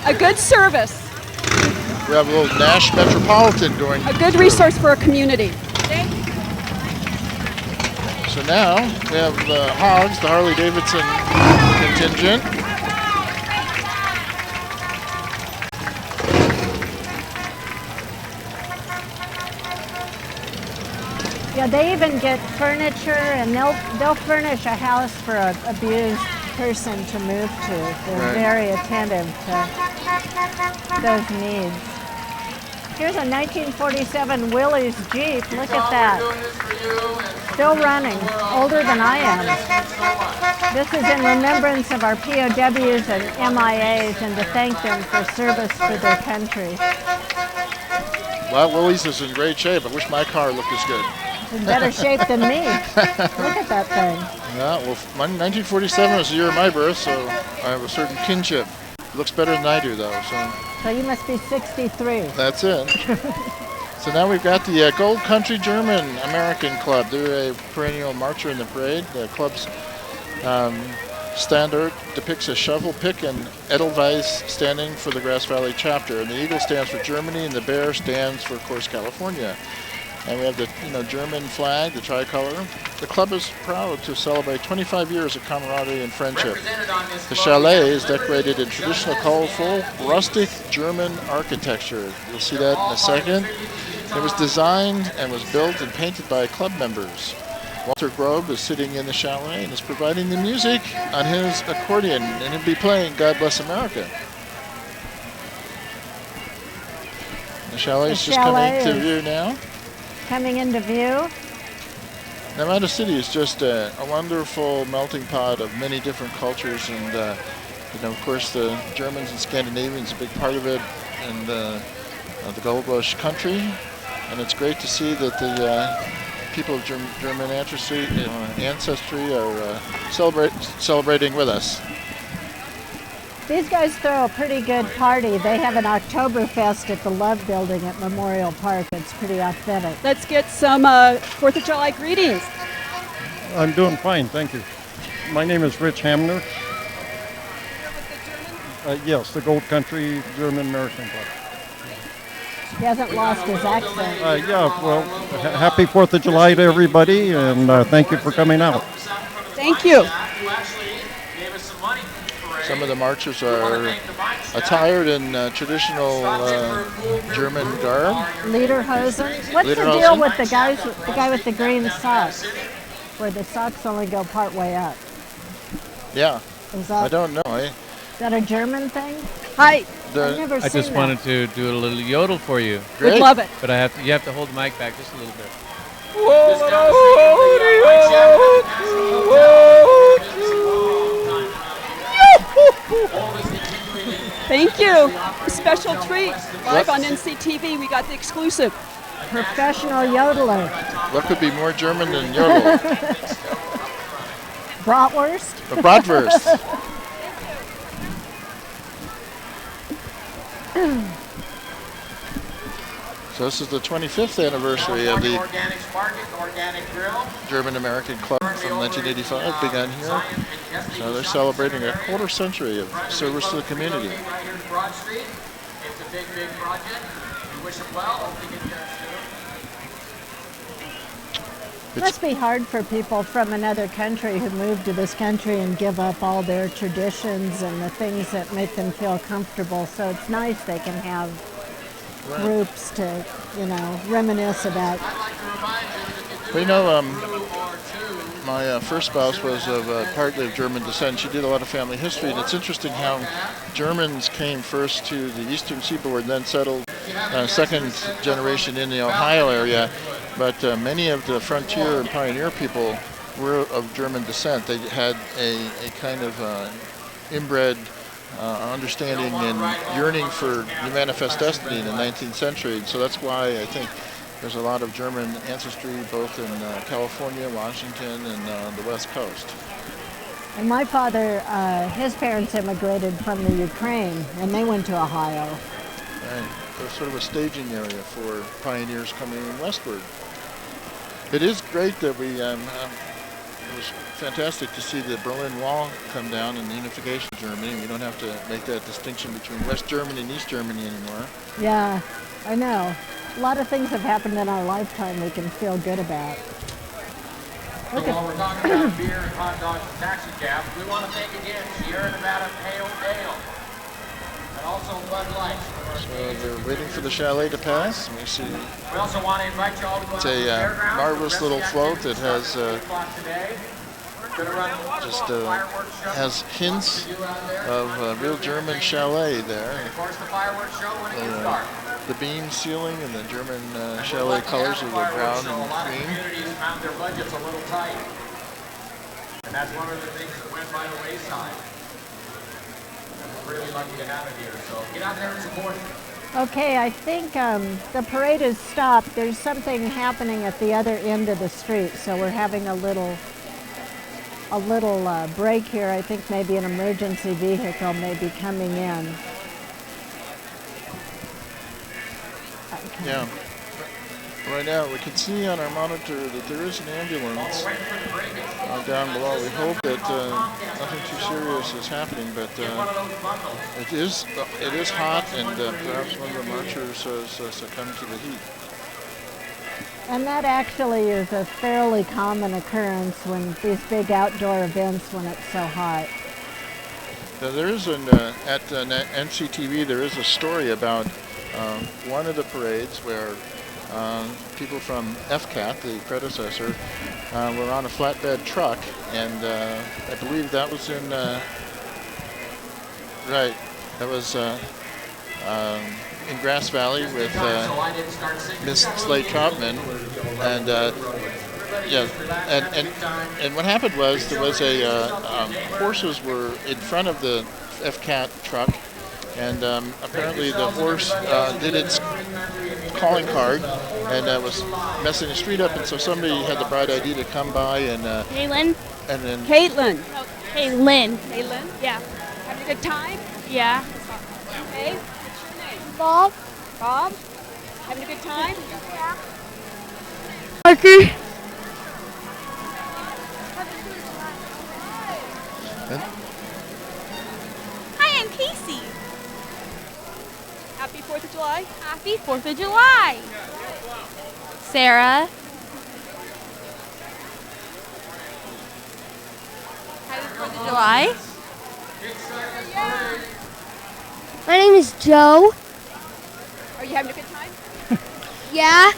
A good service. We have a little Nash Metropolitan going. A good resource for a community. Thank you. So now we have the Hogs, the Harley Davidson contingent. Yeah, they even get furniture, and they'll furnish a house for an abused person to move to. They're Right. very attentive to those needs. Here's a 1947 Willys Jeep. Look at that. Still running, older than I am. This is in remembrance of our POWs and MIAs and to thank them for service for their country. Well, Willie's is in great shape. I wish my car looked as good. in better shape than me. Look at that thing. Yeah, well, 1947 was the year of my birth, so I have a certain kinship. Looks better than I do, though. So you must be 63. That's it. So now we've got the Gold Country German American Club. They're a perennial marcher in the parade. The club's standard depicts a shovel pick and Edelweiss standing for the Grass Valley chapter. And the eagle stands for Germany, and the bear stands for, of course, California. And we have the German flag, the tricolor. The club is proud to celebrate 25 years of camaraderie and friendship. The chalet is decorated in traditional, colorful, rustic German architecture. You'll see that in a second. It was designed and was built and painted by club members. Walter Grobe is sitting in the chalet and is providing the music on his accordion, and he'll be playing God Bless America. The chalet is just coming to view now. Coming into view. Nevada City is just a wonderful melting pot of many different cultures, and of course the Germans and Scandinavians are a big part of it, and the Gold Rush country. And it's great to see that the people of German ancestry are celebrating with us. These guys throw a pretty good party. They have an Oktoberfest at the Love Building at Memorial Park. It's pretty authentic. Let's get some 4th of July greetings. I'm doing fine, thank you. My name is Rich Hamner. Yes, the Gold Country German American Club. He hasn't lost his accent. Yeah, well, happy 4th of July to everybody, and thank you for coming out. Thank you. Some of the marchers are attired in traditional German garb. Lederhosen. What's the deal with the guy with the green socks, where the socks only go part way up? Yeah. I don't know. Is that a German thing? Hi. I just wanted to do a little yodel for you. Great. Would love it. But you have to hold the mic back just a little bit. Thank you. A special treat. Live on NCTV, we got the exclusive. Professional yodeler. What could be more German than yodel? Bratwurst? A bratwurst. So this is the 25th anniversary of the German American Club from 1985, begun here. So they're celebrating a quarter century of service to the community. It's a big, big project. We wish them well. Hope they get there soon. It must be hard for people from another country who move to this country and give up all their traditions and the things that make them feel comfortable. So it's nice they can have groups to, reminisce about. Well, my first spouse was of partly of German descent. She did a lot of family history, and it's interesting how Germans came first to the eastern seaboard and then settled second generation in the Ohio area. But many of the frontier and pioneer people were of German descent. They had a kind of inbred understanding and yearning for the manifest destiny in the 19th century. And so that's why I think there's a lot of German ancestry both in California, Washington, and the West Coast. And my father, his parents immigrated from the Ukraine, and they went to Ohio. Right. There's sort of a staging area for pioneers coming westward. It is great that it was fantastic to see the Berlin Wall come down and the unification of Germany. We don't have to make that distinction between West Germany and East Germany anymore. Yeah, I know. A lot of things have happened in our lifetime we can feel good about. While we're talking about beer and hot dogs and taxi cabs, we want to thank again Sierra Nevada Pale Ale and also Bud Light. So we're waiting for the chalet to pass. We see We also want to invite you all to go it's out to the a fairgrounds. marvelous little float that has has hints of real German chalet there. Of course, the fireworks show when it gets dark. The beam ceiling and the German chalet colors of the brown and A lot of cream. communities found their budgets a little tight. And that's one of the things that went by the wayside. And we're really lucky to have it here. So get out there and support it. Okay, I think the parade has stopped. There's something happening at the other end of the street, so we're having a little break here. I think maybe an emergency vehicle may be coming in. Okay. Yeah. Right now, we can see on our monitor that there is an ambulance down below. We hope that nothing too serious is happening, but it is hot, and perhaps one of the marchers has succumbed to the heat. And that actually is a fairly common occurrence when these big outdoor events when it's so hot. Now, there is at NCTV there is a story about one of the parades where people from FCAT, the predecessor, were on a flatbed truck, and I believe that was in Grass Valley with Miss Slade Troutman, and and what happened was there was horses were in front of the FCAT truck, and apparently the horse did its calling card and was messing the street up, and so somebody had the bright idea to come by and Caitlin. And then Caitlin. No, Caitlin. Caitlin? Yeah. Having a good time? Yeah. Okay. What's your name? Bob. Bob? Having a good time? Yeah. Parker. Hi, I'm Casey. Happy 4th of July? Happy 4th of July. Sarah. Happy 4th of July. My name is Joe. Are you having a good time? Yeah.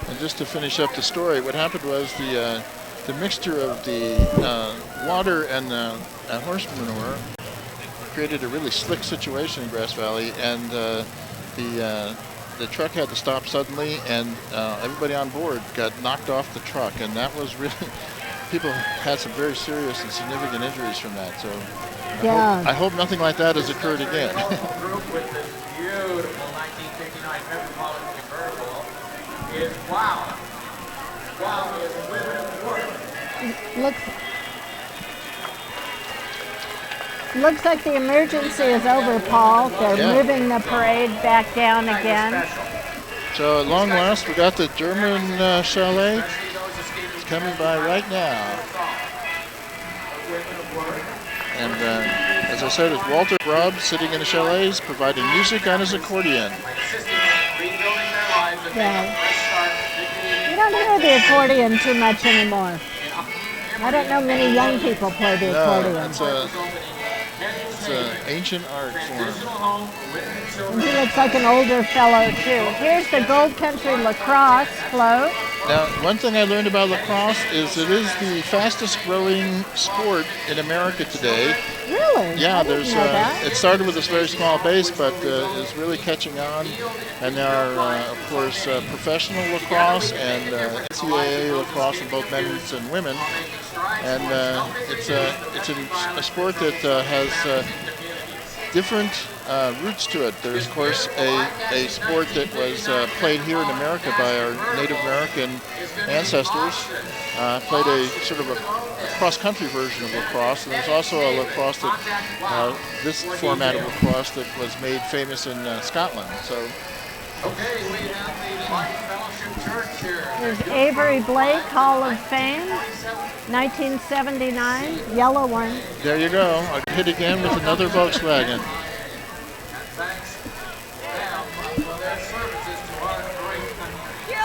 And just to finish up the story, what happened was the mixture of the water and horse manure created a really slick situation in Grass Valley, and the truck had to stop suddenly, and everybody on board got knocked off the truck, and that was really, people had some very serious and significant injuries from that. So I hope nothing like that has occurred again. Group with this beautiful 1959 Metropolitan convertible is Wow. Wow is women in work. Looks like the emergency is over, Paul. They're moving the parade back down again. So at long last, we got the German chalet. It's coming by right now. And as I said, it's Walter Grubb sitting in the chalets providing music on his accordion. Yeah. You don't hear the accordion too much anymore. I don't know many young people play the accordion. It's an ancient art form. And he looks like an older fellow too. Here's the Gold Country lacrosse float. Now, one thing I learned about lacrosse is it is the fastest growing sport in America today. Really? Yeah, it started with this very small base, but is really catching on. And there are, of course, professional lacrosse and NCAA lacrosse for both men and women. And it's a sport that has different roots to it. There's, of course, a sport that was played here in America by our Native American ancestors. Played a sort of a cross-country version of lacrosse. And there's also a lacrosse that, this format of lacrosse that was made famous in Scotland. So. Okay, we have the Life Fellowship Church here. There's Avery Blake, Hall of Fame, 1979, yellow one. There you go. I hit again with another Volkswagen. Thanks for their services to our great country.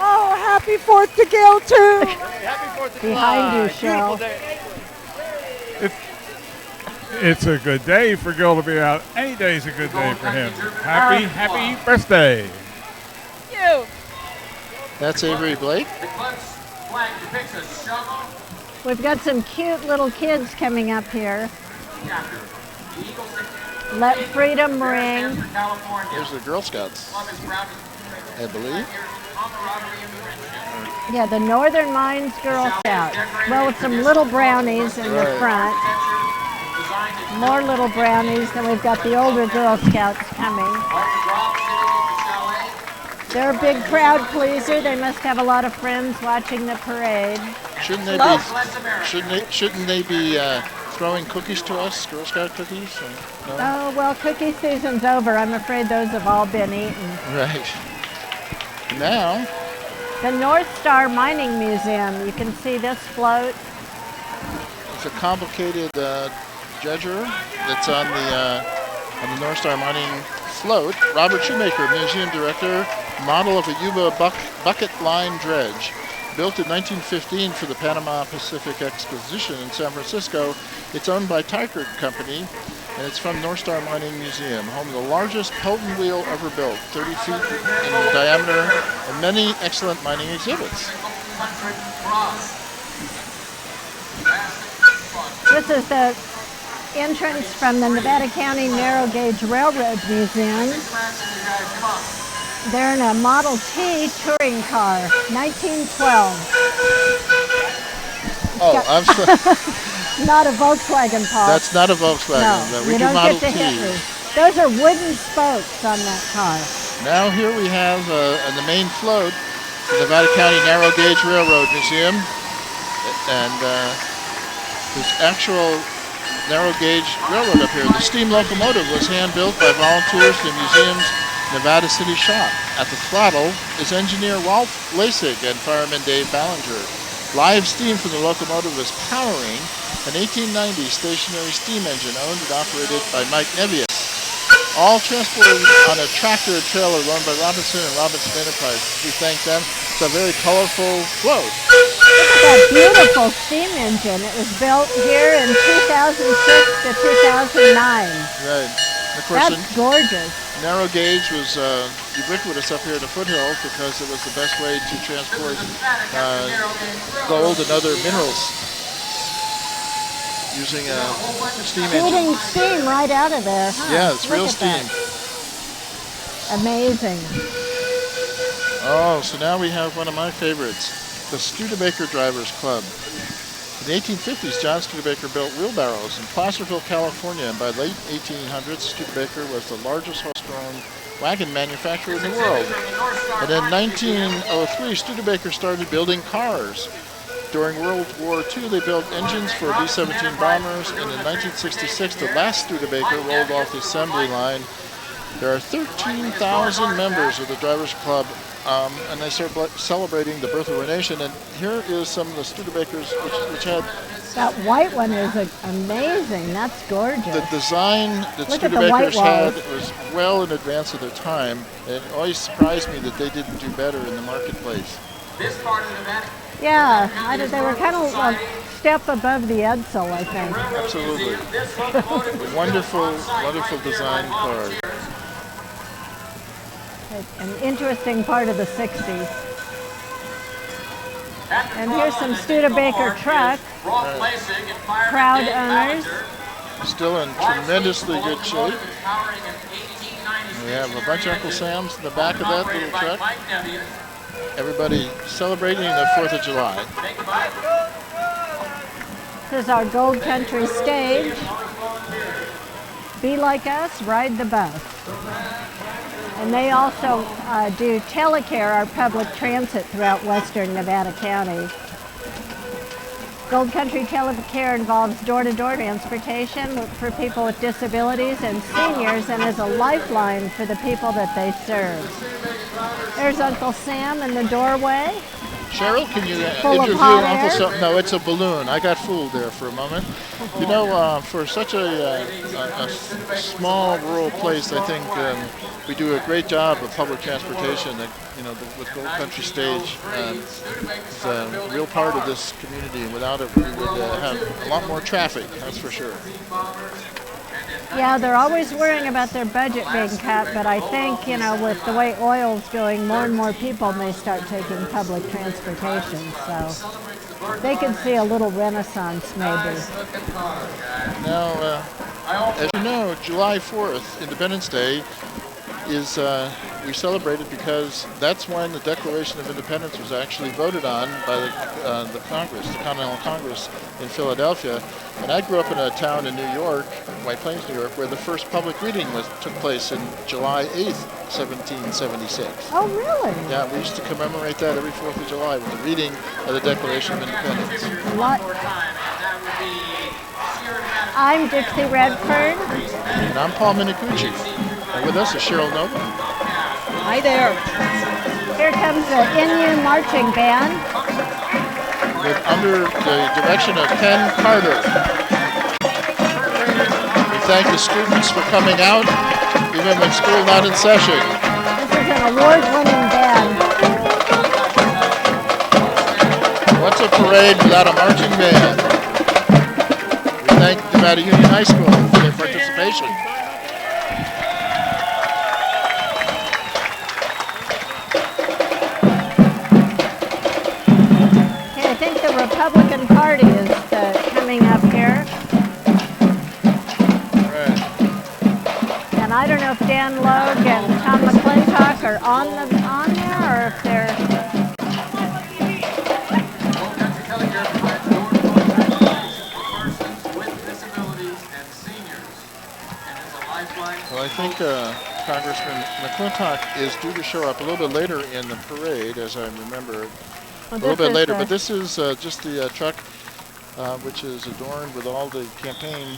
Oh, happy 4th to Gail, too. Happy 4th of Behind you, July. Cheryl. It's a good day for Gil to be out. Any day is a good day for him. Happy birthday. You. That's Avery Blake. The club's flag depicts a shovel. We've got some cute little kids coming up here. Chapter. The Eagles Let freedom ring. California. There's the Girl Scouts, Club is proud to I believe. camaraderie and friendship. Yeah, the Northern Mines Girl Scouts. Well, with some little brownies in the front. Designed More little brownies, then we've got the older Girl Scouts coming. They're a big crowd pleaser. They must have a lot of friends watching the parade. Shouldn't they be throwing cookies to us, Girl Scout cookies? Or no? Oh, well, cookie season's over. I'm afraid those have all been eaten. Right. Now, the North Star Mining Museum. You can see this float. it's a complicated dredger that's on the North Star Mining float. Robert Shoemaker, museum director, model of a Yuba bucket line dredge. Built in 1915 for the Panama Pacific Exposition in San Francisco, it's owned by Tykert Company, and it's from North Star Mining Museum, home of the largest Pelton wheel ever built, 30 feet in diameter, and many excellent mining exhibits. This is the entrance from the Nevada County Narrow Gauge Railroad Museum. They're in a Model T touring car, 1912. Oh, I'm sorry. Not a Volkswagen, Paul. That's not a Volkswagen. No, We you do don't Model get to hit T. me. Those are wooden spokes on that car. Now here we have on the main float, the Nevada County Narrow Gauge Railroad Museum, and this actual narrow gauge railroad up here. The steam locomotive was hand built by volunteers in the museum's Nevada City shop. At the throttle is engineer Walt Lasig and fireman Dave Ballinger. Live steam from the locomotive was powering an 1890 stationary steam engine owned and operated by Mike Nevius. All transported on a tractor and trailer run by Robinson and Robinson Enterprises. We thank them. It's a very colorful float. Look at that beautiful steam engine. It was built here in 2006 to 2009. Right. And of course, that's gorgeous. Narrow gauge was ubiquitous up here in the foothills because it was the best way to transport gold and other minerals using a steam engine. Shooting steam right out of there, huh? Yeah, it's Look real at steam. That. Amazing. Oh, so now we have one of my favorites, the Studebaker Drivers Club. In the 1850s, John Studebaker built wheelbarrows in Placerville, California, and by late 1800s, Studebaker was the largest horse-drawn wagon manufacturer in the world. And in 1903, Studebaker started building cars. During World War II, they built engines for B-17 bombers, and in 1966, the last Studebaker rolled off the assembly line. There are 13,000 members of the Drivers Club, and they start celebrating the birth of our nation. And here is some of the Studebakers, which had... That white one is amazing. That's gorgeous. The design that Look at the Studebakers white had walls. was well in advance of their time. And it always surprised me that they didn't do better in the marketplace. This part of Nevada. Yeah, they were kind of a step above the Edsel, I think. Absolutely. Wonderful, wonderful design cars. An interesting part of the 60s. And here's some Studebaker truck. Proud owners. Still in tremendously good shape. We have a bunch of Uncle Sam's in the back of that little truck. Everybody celebrating the 4th of July. This is our Gold Country stage. Be like us, ride the bus. And they also do Telecare, our public transit throughout western Nevada County. Gold Country Telecare involves door-to-door transportation for people with disabilities and seniors, and is a lifeline for the people that they serve. There's Uncle Sam in the doorway. Cheryl, can you Full of interview hot Uncle air? Sam? No, it's a balloon. I got fooled there for a moment. You know, for such a small rural place, I think we do a great job of public transportation. That, with Gold Country Stage, it's a real part of this community, and without it, we would have a lot more traffic. That's for sure. Yeah, they're always worrying about their budget being cut, but I think, with the way oil's going, more and more people may start taking public transportation, so they could see a little renaissance maybe. Now, as you know, July 4th, Independence Day, is we celebrate it because that's when the Declaration of Independence was actually voted on by the Congress, the Continental Congress in Philadelphia. And I grew up in a town in New York, White Plains, New York, where the first public reading took place in July 8th, 1776. Oh, really? Yeah, we used to commemorate that every 4th of July with the reading of the Declaration of Independence. I'm Dixie Redfern. And I'm Paul Minicucci. And with us is Cheryl Nova. Hi there. Here comes the NU Marching Band. Under the direction of Ken Carter. We thank the students for coming out, even when school not in session. This is an award-winning band. What's a parade without a marching band? We thank Nevada Union High School for their participation. I think the Republican Party is coming up here. Right. And I don't know if Dan Logue and Tom McClintock are on there or if they're... Well, I think Congressman McClintock is due to show up a little bit later in the parade, as I remember. A little bit later, but this is just the truck which is adorned with all the campaign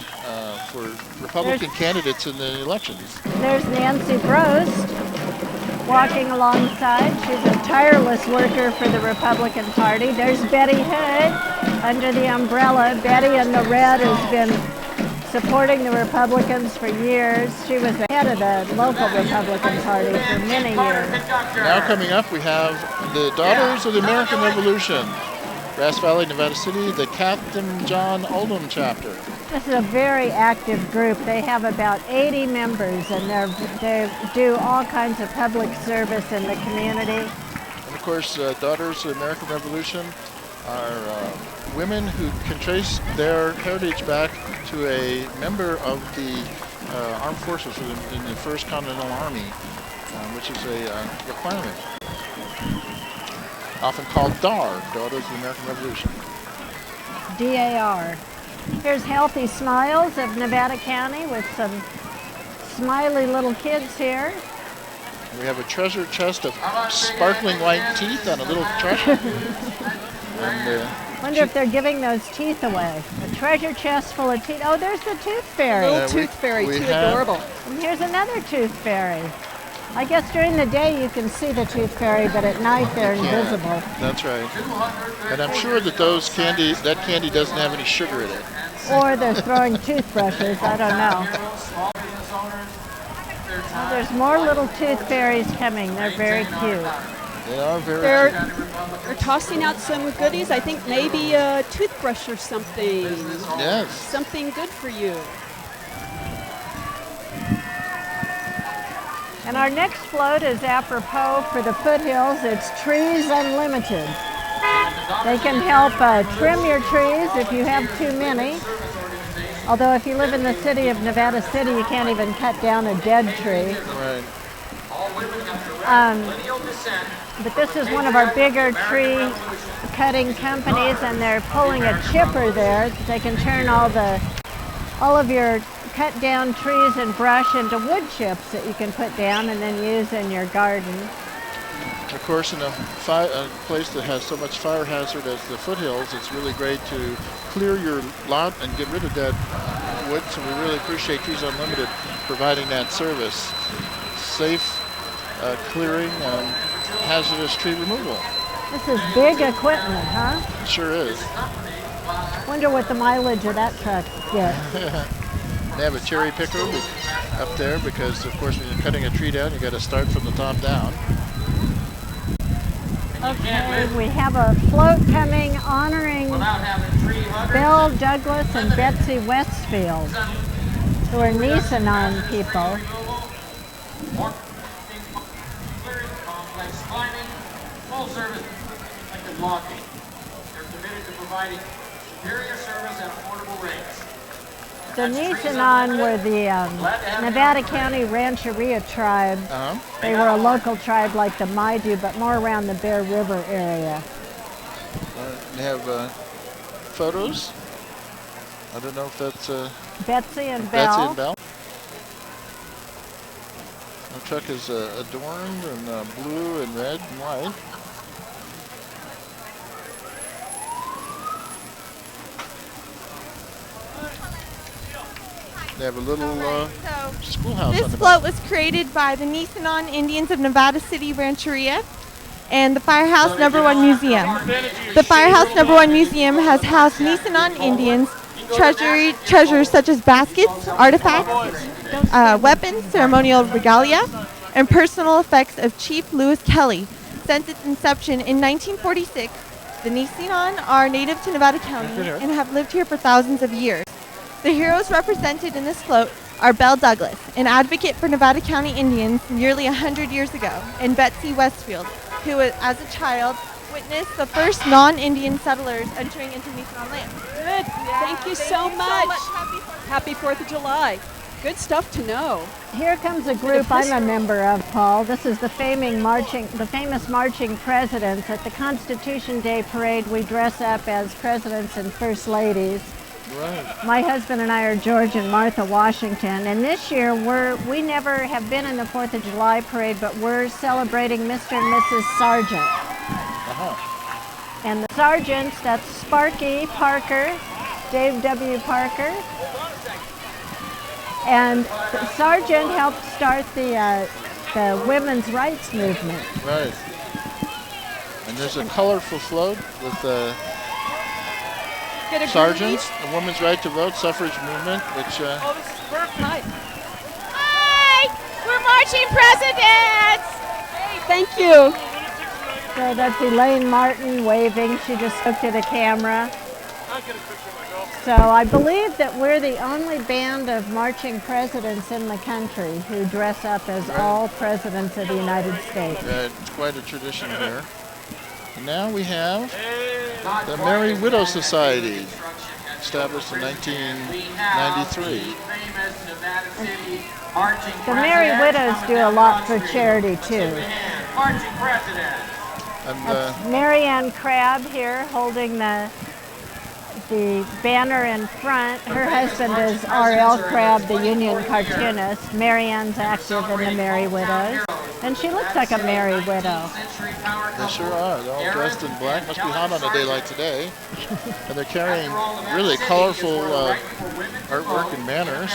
for Republican candidates in the elections. There's Nancy Brost walking alongside. She's a tireless worker for the Republican Party. There's Betty Hood under the umbrella. Betty in the red has been supporting the Republicans for years. She was the head of the local Republican Party for many years. Now coming up, we have the Daughters of the American Revolution, Grass Valley, Nevada City, the Captain John Oldham chapter. This is a very active group. They have about 80 members, and they do all kinds of public service in the community. And of course, Daughters of the American Revolution are women who can trace their heritage back to a member of the armed forces in the First Continental Army, which is a requirement. Often called DAR, Daughters of the American Revolution. DAR. Here's Healthy Smiles of Nevada County with some smiley little kids here. We have a treasure chest of sparkling white teeth on a little truck. And, wonder if they're giving those teeth away. A treasure chest full of teeth. Oh, there's the tooth fairy. Little tooth fairy, too adorable. And here's another tooth fairy. I guess during the day you can see the tooth fairy, but at night they're invisible. That's right. And I'm sure that that candy doesn't have any sugar in it. Or they're throwing toothbrushes. I don't know. Well, there's more little tooth fairies coming. They're very cute. They are very They're tossing out some goodies. I think maybe a toothbrush or something. Yes. Something good for you. And our next float is apropos for the foothills. It's Trees Unlimited. They can help trim your trees if you have too many. Although if you live in the city of Nevada City, you can't even cut down a dead tree. Right. But this is one of our bigger tree cutting companies, and they're pulling a chipper there. They can turn all of your cut down trees and brush into wood chips that you can put down and then use in your garden. Of course, in a place that has so much fire hazard as the foothills, it's really great to clear your lot and get rid of dead wood. So we really appreciate Trees Unlimited providing that service. Safe clearing and hazardous tree removal. This is big equipment, huh? It sure is. Wonder what the mileage of that truck gets. They have a cherry picker up there because, of course, when you're cutting a tree down, you got to start from the top down. Okay, we have a float coming honoring Bill Douglas and Betsy Westfield, who are Nisanon people. Full service collective logging. They're committed to providing superior service at affordable rates. The Nisenan were the Nevada County Rancheria tribe. They were a local tribe like the Maidu, but more around the Bear River area. They have photos. I don't know if that's Betsy and Betsy Belle. and Belle. The truck is adorned in blue and red and white. They have a little schoolhouse on This the float was created by the Nisenan Indians of Nevada City Rancheria and the Firehouse No. 1 Museum. The Firehouse No. 1 Museum has housed Nisenan Indians treasures such as baskets, artifacts, weapons, ceremonial regalia, and personal effects of Chief Lewis Kelly. Since its inception in 1946, the Nisenan are native to Nevada County and have lived here for thousands of years. The heroes represented in this float are Belle Douglas, an advocate for Nevada County Indians nearly 100 years ago, and Betsy Westfield, who, as a child, witnessed the first non-Indian settlers entering into Nisenan land. Good. Thank you so much. Happy 4th of July. Good stuff to know. Here comes a group I'm a member of, Paul. This is the famous marching presidents. At the Constitution Day parade, we dress up as presidents and first ladies. Right. My husband and I are George and Martha Washington, and this year we never have been in the 4th of July parade, but we're celebrating Mr. and Mrs. Sargent. And the Sargents, that's Sparky Parker, Dave W. Parker, and Sargent helped start the women's rights movement. Right. And there's a colorful float with sergeants, the women's right to vote, suffrage movement, which... Hi. Hi! We're marching presidents! Hey, thank you. So that's Elaine Martin waving. She just looked at the camera. So I believe that we're the only band of marching presidents in the country who dress up as all presidents of the United States. It's quite a tradition here. And now we have the Merry Widow Society, established in 1993. The Merry Widows do a lot for charity too. And that's Marianne Crabb here holding the banner in front. Her husband is R.L. Crabb, the Union cartoonist. Marianne's active in the Merry Widows. And she looks like a merry widow. They sure are. They're all dressed in black. Must be hot on a day like today. And they're carrying really colorful artwork and banners.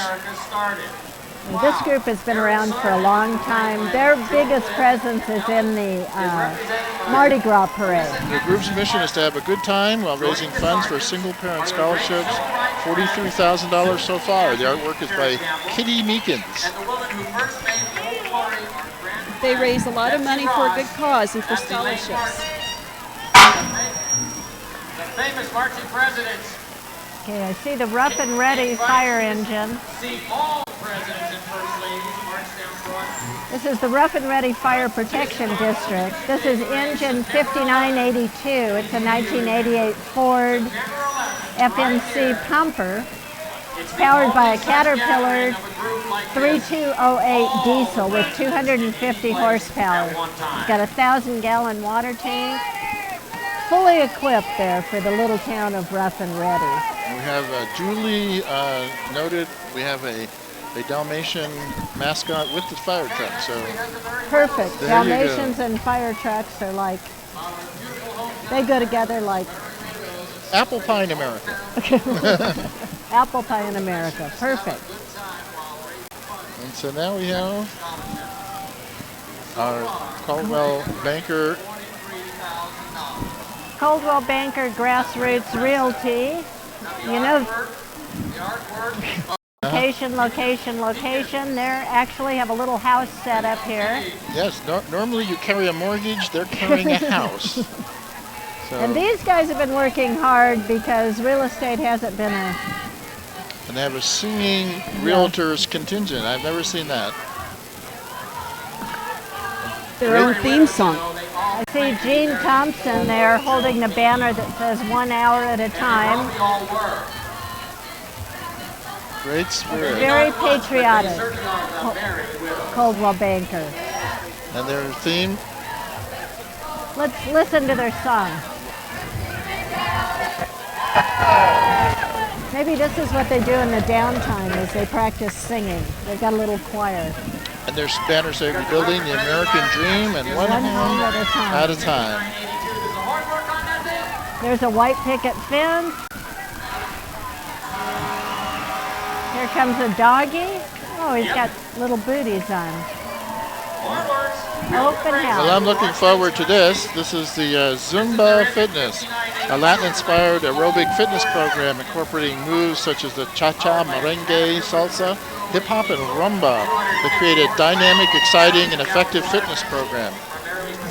This group has been around for a long time. Their biggest presence is in the Mardi Gras parade. The group's mission is to have a good time while raising funds for single-parent scholarships. $43,000 so far. The artwork is by Kitty Meekins. They raise a lot of money for a good cause and for scholarships. The famous marching presidents. Okay, I see the Rough and Ready fire engine. See all presidents and first ladies march down front. This is the Rough and Ready Fire Protection District. This is engine 5982. It's a 1988 Ford FMC pumper. It's powered by a Caterpillar 3208 diesel with 250 horsepower. It's got a 1,000-gallon water tank. Fully equipped there for the little town of Rough and Ready. We have Julie noted. We have a Dalmatian mascot with the fire truck. So perfect. There Dalmatians and fire trucks are like, they go together like apple pie in America. Apple pie in America. Perfect. And so now we have our Coldwell Banker Grassroots Realty. You know, location. They actually have a little house set up here. Yes, normally you carry a mortgage, they're carrying a house. So, and these guys have been working hard because real estate hasn't been a... And they have a singing realtors contingent. I've never seen that. Their own theme song. I see Gene Thompson there holding the banner that says 1 hour at a time. Great spirit. Very patriotic. Coldwell Banker. And their theme? Let's listen to their song. Maybe this is what they do in the downtime as they practice singing. They've got a little choir. And their banners say rebuilding the American dream and one home at a time. There's a white picket fence. Here comes a doggy. Oh, he's got little booties on. Open house. Well, I'm looking forward to this. This is the Zumba Fitness, a Latin-inspired aerobic fitness program incorporating moves such as the cha-cha, merengue, salsa, hip-hop, and rumba to create a dynamic, exciting, and effective fitness program.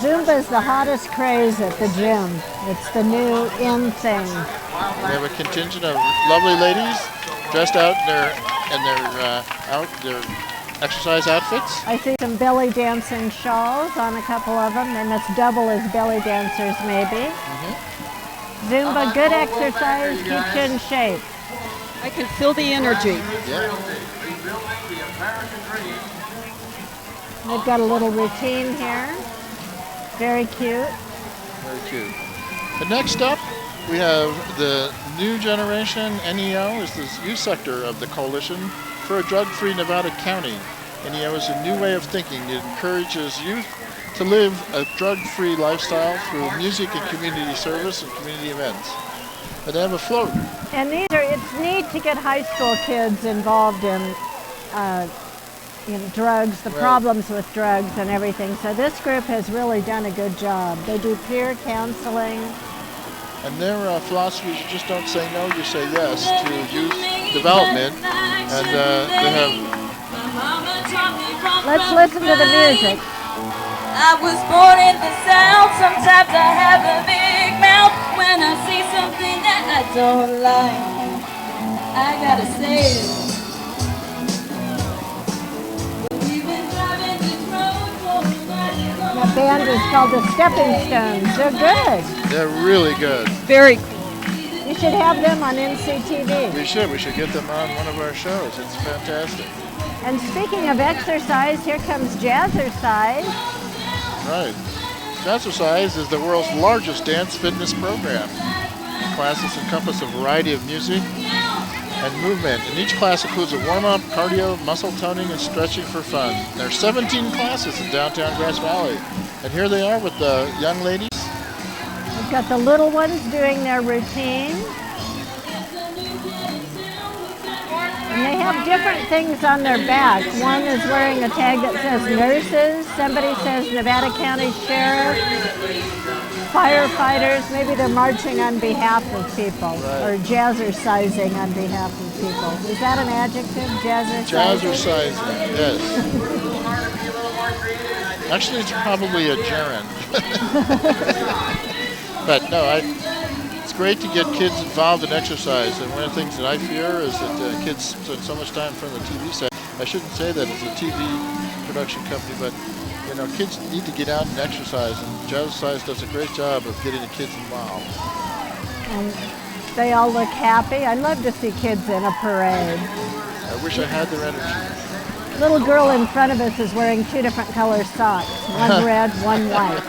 Zumba is the hottest craze at the gym. It's the new in thing. We have a contingent of lovely ladies dressed out in their exercise outfits. I see some belly dancing shawls on a couple of them. They must double as belly dancers, maybe. Zumba, good exercise, keeps you in shape. I can feel the energy. Yeah. They've got a little routine here. Very cute. Very cute. But next up, we have the new generation. NEO is the youth sector of the Coalition for a Drug-Free Nevada County. NEO is a new way of thinking. It encourages youth to live a drug-free lifestyle through music and community service and community events. And they have a float. And it's neat to get high school kids involved in drugs, the problems with drugs and everything. So this group has really done a good job. They do peer counseling. And their philosophy is you just don't say no, you say yes to youth development. And they have... Let's listen to the music. I was born in the South, sometimes I have a big mouth. When I see something that I don't like, I gotta say it. The band is called the Stepping Stones. They're good. They're really good. Very cool. You should have them on NCTV. We should get them on one of our shows. It's fantastic. And speaking of exercise, here comes Jazzercise. Right. Jazzercise is the world's largest dance fitness program. Classes encompass a variety of music and movement, and each class includes a warm-up, cardio, muscle toning, and stretching for fun. There are 17 classes in downtown Grass Valley, and here they are with the young ladies. We've got the little ones doing their routine. And they have different things on their back. One is wearing a tag that says nurses. Somebody says Nevada County Sheriff, firefighters. Maybe they're marching on behalf of people, or jazzercising on behalf of people. Is that an adjective, jazzercising? Jazzercising, yes. Actually, it's probably a gerund. But no, it's great to get kids involved in exercise, and one of the things that I fear is that kids spend so much time in front of the TV set. I shouldn't say that it's a TV production company, but kids need to get out and exercise, and Jazzercise does a great job of getting the kids involved. And they all look happy. I love to see kids in a parade. I wish I had their energy. Little girl in front of us is wearing 2 different color socks, one red, one white.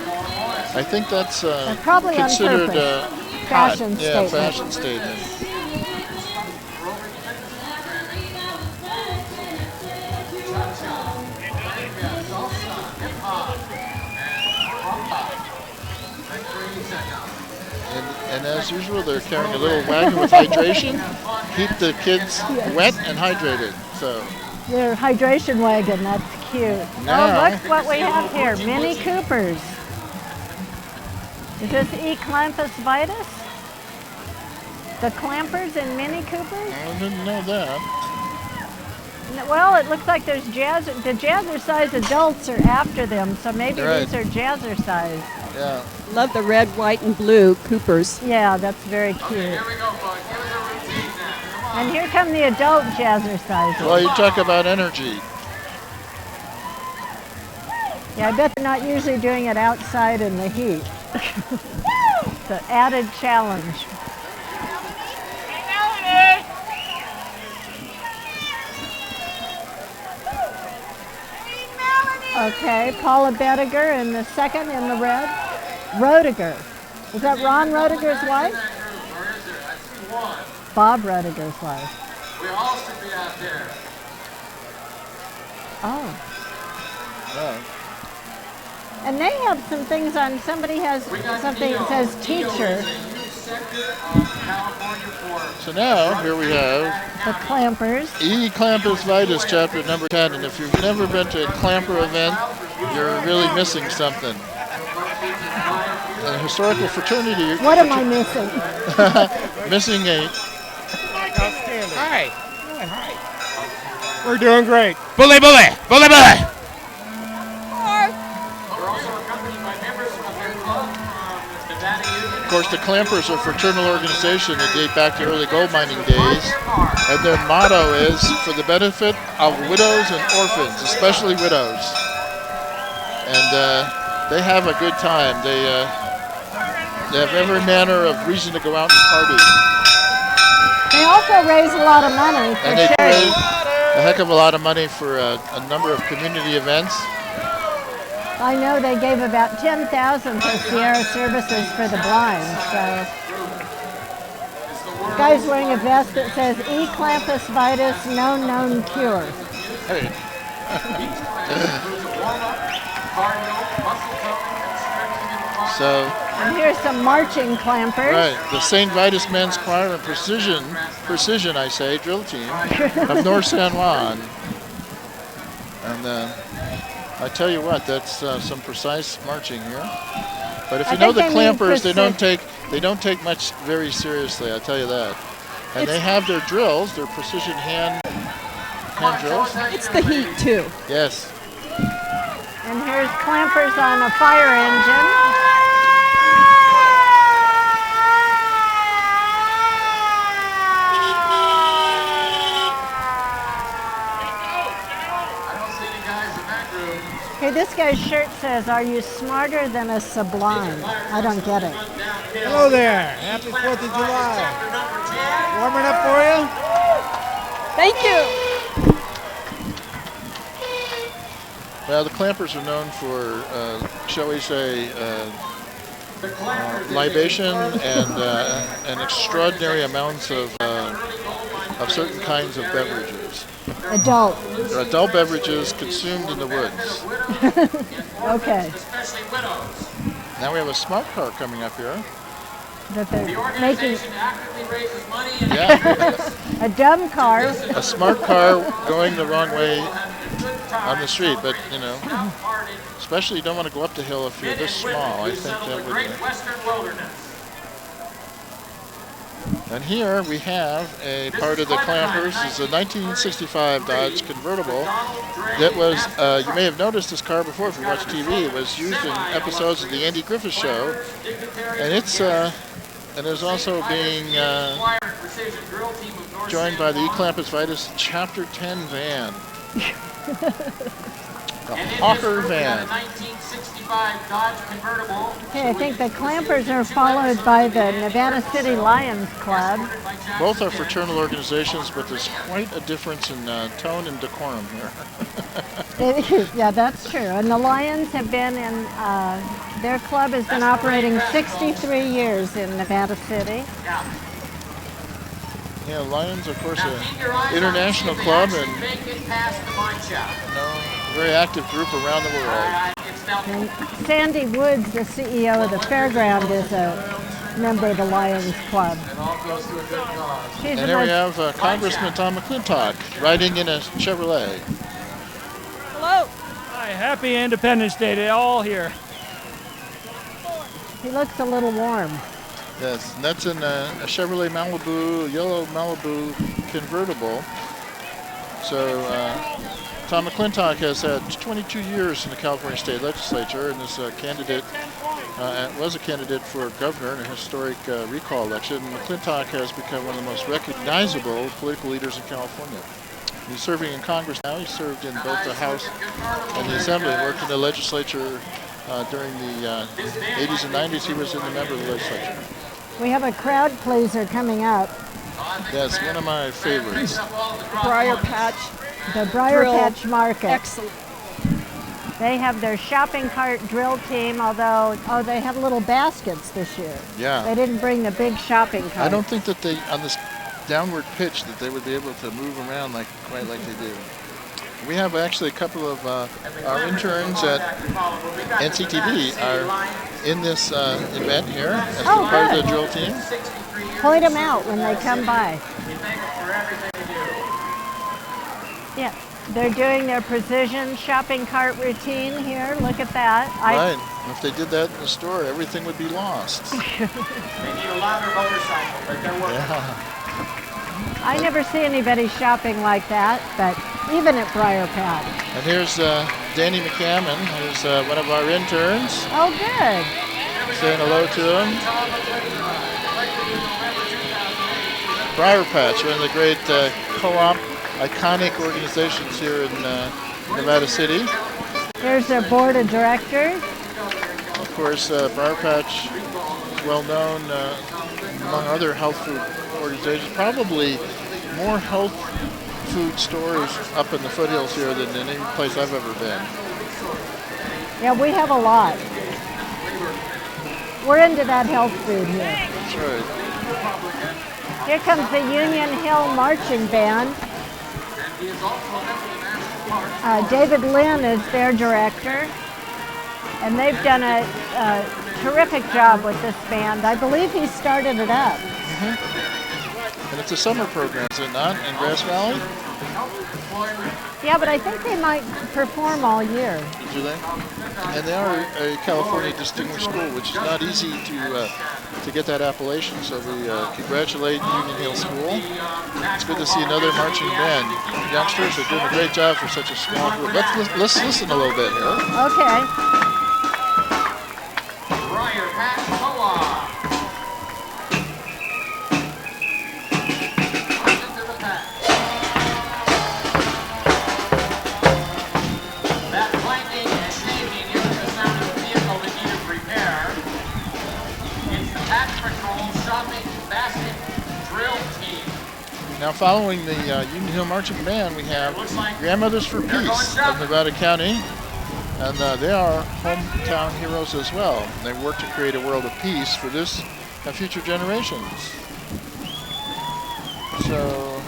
I think that's probably considered on purpose. Fashion statement. Yeah, fashion statement. And as usual, they're carrying a little wagon with hydration, keep the kids wet and hydrated. So their hydration wagon, that's cute. Now, oh, look what we have here, Mini Coopers. Is this Eclampus vitus? The clampers in Mini Coopers? I didn't know that. Well, it looks like there's the Jazzercise adults are after them, so maybe these are Jazzercise. Yeah. Love the red, white, and blue Coopers. Yeah, that's very cute. And here come the adult Jazzercise. Well, you talk about energy. Yeah, I bet they're not usually doing it outside in the heat. It's an added challenge. Okay, Paula Bettiger in the second in the red. Roediger. Is that Ron Roediger's wife? Bob Roediger's wife. We all should be out there. Oh. Oh. And they have some things on, somebody has something that says teacher. So now, here we have the Clampers. E. Clampers Vitus, chapter number 10. And if you've never been to a Clamper event, you're really missing something. A historical fraternity. What am I missing? Missing a... Outstanding. Hi. Hi. We're doing great. Bully, bully, bully, bully. Of course, the Clampers are a fraternal organization that date back to early gold mining days, and their motto is for the benefit of widows and orphans, especially widows. And they have a good time. They have every manner of reason to go out and party. They also raise a lot of money for And they charity. raise a heck of a lot of money for a number of community events. I know they gave about $10,000 to Sierra Services for the Blind. So, the guy's wearing a vest that says E. Clampus Vitus, no known cure. Hey. So. And here's some marching clampers. Right, the St. Vitus Men's Choir and Precision, I say, drill team of North San Juan. And I tell you what, that's some precise marching here. But if you know the Clampers, they don't take much very seriously. I tell you that. And they have their drills, their precision hand drills. It's the heat too. Yes. And here's clampers on a fire engine. Okay, this guy's shirt says, "Are you smarter than a Sublime?" I don't get it. Hello there. Happy 4th of July. Warming up for you? Thank you. Well, the Clampers are known for, shall we say, libation and extraordinary amounts of certain kinds of beverages. Adult. They're adult beverages consumed in the woods. Okay. Now we have a smart car coming up here. That they're making Yeah. a dumb car. A smart car going the wrong way on the street, but you know, especially you don't want to go up the hill if you're this small. I think that would. And here we have a part of the Clampers. It's a 1965 Dodge convertible that was, you may have noticed this car before if you watch TV. It was used in episodes of the Andy Griffith Show. And it's, and is also being joined by the E. Clampus Vitus Chapter 10 van. The Hawker van. Okay, I think the Clampers are followed by the Nevada City Lions Club. Both are fraternal organizations, but there's quite a difference in tone and decorum here. Yeah, that's true. And the Lions have been in, their club has been operating 63 years in Nevada City. Yeah, Lions, of course, an international club and a very active group around the world. And Sandy Woods, the CEO of the fairground, is a member of the Lions Club. And here we have Congressman Tom McClintock riding in a Chevrolet. Hello. Hi, happy Independence Day to all here. He looks a little warm. Yes, and that's in a Chevrolet Malibu, yellow Malibu convertible. So Tom McClintock has had 22 years in the California State Legislature and is a candidate, was a candidate for governor in a historic recall election. McClintock has become one of the most recognizable political leaders in California. He's serving in Congress now. He served in both the House and the Assembly, worked in the legislature during the 80s and 90s. He was a member of the legislature. We have a crowd pleaser coming up. That's one of my favorites. Briar Patch. The Briar Grill. Patch Market. Excellent. They have their shopping cart drill team, although, they had little baskets this year. Yeah. They didn't bring the big shopping cart. I don't think that they, on this downward pitch, that they would be able to move around quite like they do. We have actually a couple of our interns at NCTV are in this event here as part of the drill team. Point them out when they come by. Yeah, they're doing their precision shopping cart routine here. Look at that. Right. If they did that in the store, everything would be lost. They need a longer motorcycle, but they're working. Yeah. I never see anybody shopping like that, but even at Briar Patch. And here's Danny McCammon, who's one of our interns. Oh, good. Saying hello to him. Briar Patch, one of the great co-op iconic organizations here in Nevada City. There's their board of directors. Of course, Briar Patch is well known among other health food organizations. Probably more health food stores up in the foothills here than in any place I've ever been. Yeah, we have a lot. We're into that health food here. That's right. Here comes the Union Hill Marching Band. David Lynn is their director, and they've done a terrific job with this band. I believe he started it up. And it's a summer program, is it not, in Grass Valley? Yeah, but I think they might perform all year. Do they? And they are a California Distinguished School, which is not easy to get that appellation. So we congratulate Union Hill School. It's good to see another marching band. Youngsters are doing a great job for such a small group. Let's listen a little bit here. Okay. Briar Patch Co-op. Now, following the Union Hill Marching Band, we have Grandmothers for Peace of Nevada County, and they are hometown heroes as well. They work to create a world of peace for this and future generations. So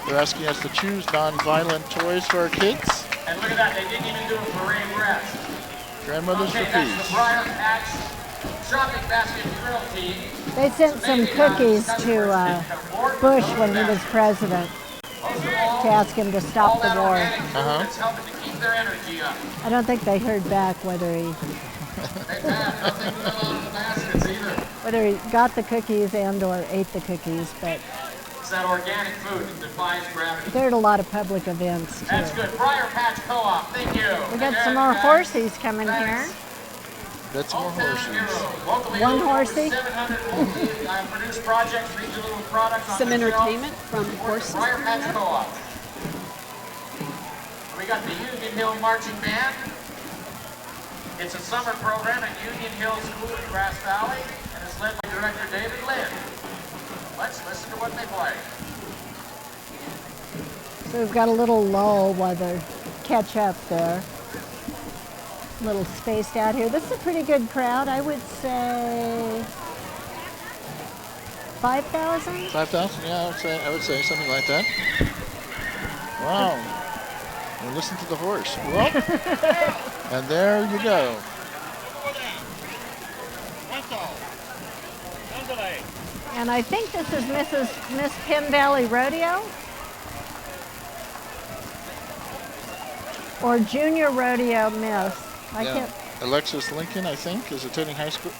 they're asking us to choose non-violent toys for our kids. And look at that, they didn't even do a parade rest. Grandmothers for That's Peace. the Briar Patch Shopping Basket Drill Team. They sent some cookies to Bush when he was president to ask him to stop the war. It's helping to keep their energy up. I don't think they heard back whether he got the cookies and/or ate the cookies, but It's that organic food that defies gravity. there are a lot of public events too. That's good. Briar Patch Co-op, thank you. We got some more horsies coming here. That's more horses. One horsey. 700 produced projects, regional products on Some the shelf. entertainment from horses. Briar Patch Co-op. We got the Union Hill Marching Band. It's a summer program at Union Hill School in Grass Valley, and it's led by Director David Lynn. Let's listen to what they play. So we've got a little lull while they catch up there. A little spaced out here. This is a pretty good crowd. I would say 5,000? 5,000, yeah, I would say something like that. Wow. And listen to the horse. Well, and there you go. And I think this is Miss Penn Valley Rodeo. Or Junior Rodeo Miss. I can't. Alexis Lincoln, I think, is attending high school.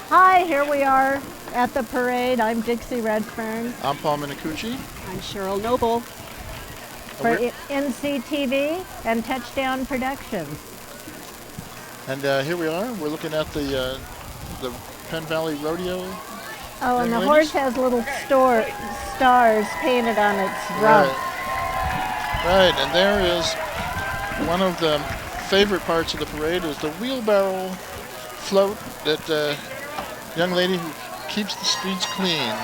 Hi, here we are at the parade. I'm Dixie Redfern I'm Paul Minicucci. I'm Cheryl Noble. for NCTV and Touchdown Productions. And here we are. We're looking at the Penn Valley Rodeo. Oh, and the ladies. horse has little stars painted on its rump. Right, and there is one of the favorite parts of the parade is the wheelbarrow float that young lady who keeps the streets clean.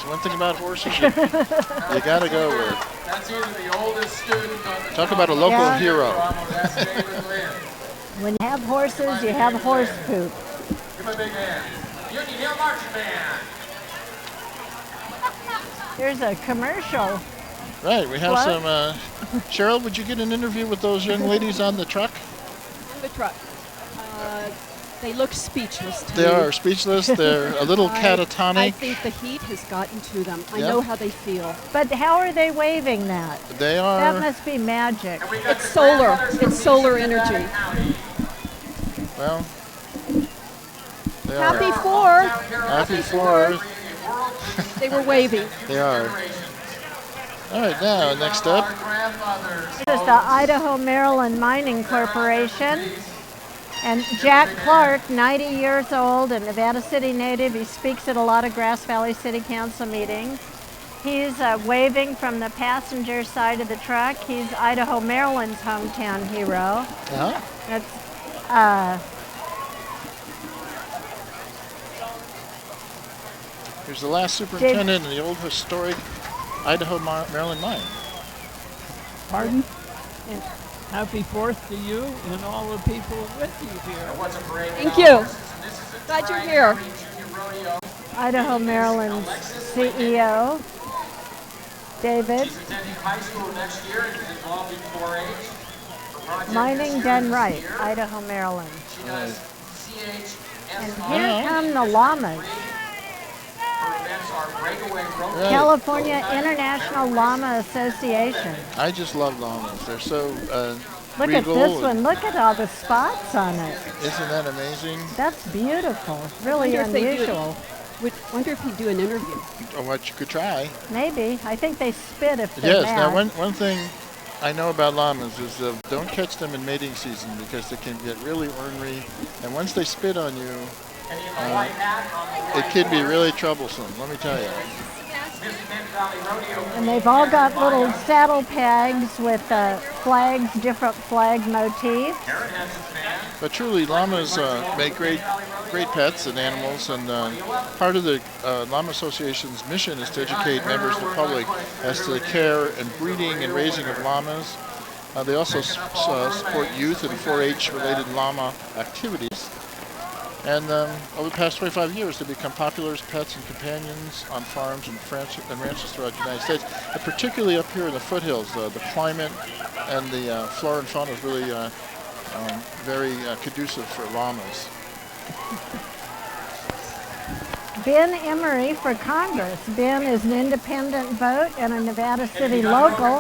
So One thing about horses, you gotta go with. That's either the oldest student on the Talk about a local Yeah. hero. That's David Lynn. When you have horses, you have horse poop. Give him a big hand. Union Hill Marching Band. Here's a commercial. Right, we have What? some. Cheryl, would you get an interview with those young ladies on the truck? On the truck. They look speechless to They me. are speechless. They're a little I catatonic. think the heat has gotten to them. I Yep. know how they feel. But how are they waving that? They That are. must be magic. It's solar. It's solar energy. Well, they Happy are. 4th. Happy 4th. They were waving. They are. All right, now next up. This is the Idaho Maryland Mining Corporation. And Jack Clark, 90 years old, a Nevada City native. He speaks at a lot of Grass Valley City Council meetings. He's waving from the passenger side of the truck. He's Idaho Maryland's hometown hero. Yeah. That's Here's the last superintendent in the old historic Idaho Maryland mine. Pardon? Happy 4th to you and all the people with you here. Thank you. Glad you're here. Idaho Maryland's CEO, David. She's attending high school next year and is involved in 4-H. Mining done right, Idaho, Maryland. She does CHS. And here come the llamas. Her events are breakaway rope. Right. California International Llama Association. I just love llamas. They're so Look at regal this and- one. Look at all the spots on it. Isn't that amazing? That's beautiful. Really Wonder if they do- unusual. Wonder if he'd do an interview. Or what you could try. Maybe. I think they spit if they're Yes. mad. Now, one thing I know about llamas is don't catch them in mating season because they can get really ornery, and once they spit on you, it can be really troublesome. Let me tell you. And they've all got little saddle pegs with flags, different flag motifs. But truly, llamas make great pets and animals, and part of the Llama Association's mission is to educate members of the public as to the care and breeding and raising of llamas. They also support youth in 4-H related llama activities. And over the past 25 years, they've become popular as pets and companions on farms and ranches throughout the United States, and particularly up here in the foothills. The climate and the flora and fauna is really very conducive for llamas. Ben Emery for Congress. Ben is an independent vote and a Nevada City local.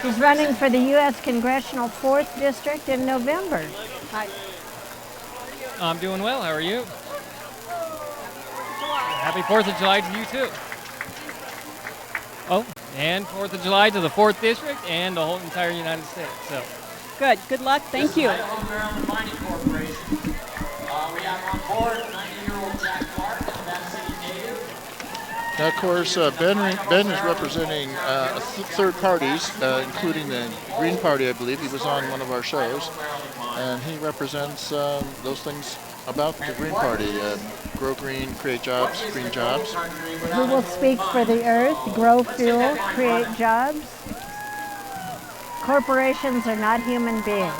He's running for the U.S. Congressional 4th District in November. Hi. I'm doing well. How are you? Happy 4th of July to you, too. Oh, and 4th of July to the 4th District and the whole entire United States. So, Good. Good luck. Thank you. Idaho Maryland Mining Corporation. We have on board 90-year-old Jack Clark, a Nevada City native. Now, of course, Ben is representing third parties, including the Green Party, I believe. He was on one of our shows, and he represents those things about the Green Party. Grow green, create jobs, green jobs. Who will speak for the earth, grow fuel, create jobs? Corporations are not human beings.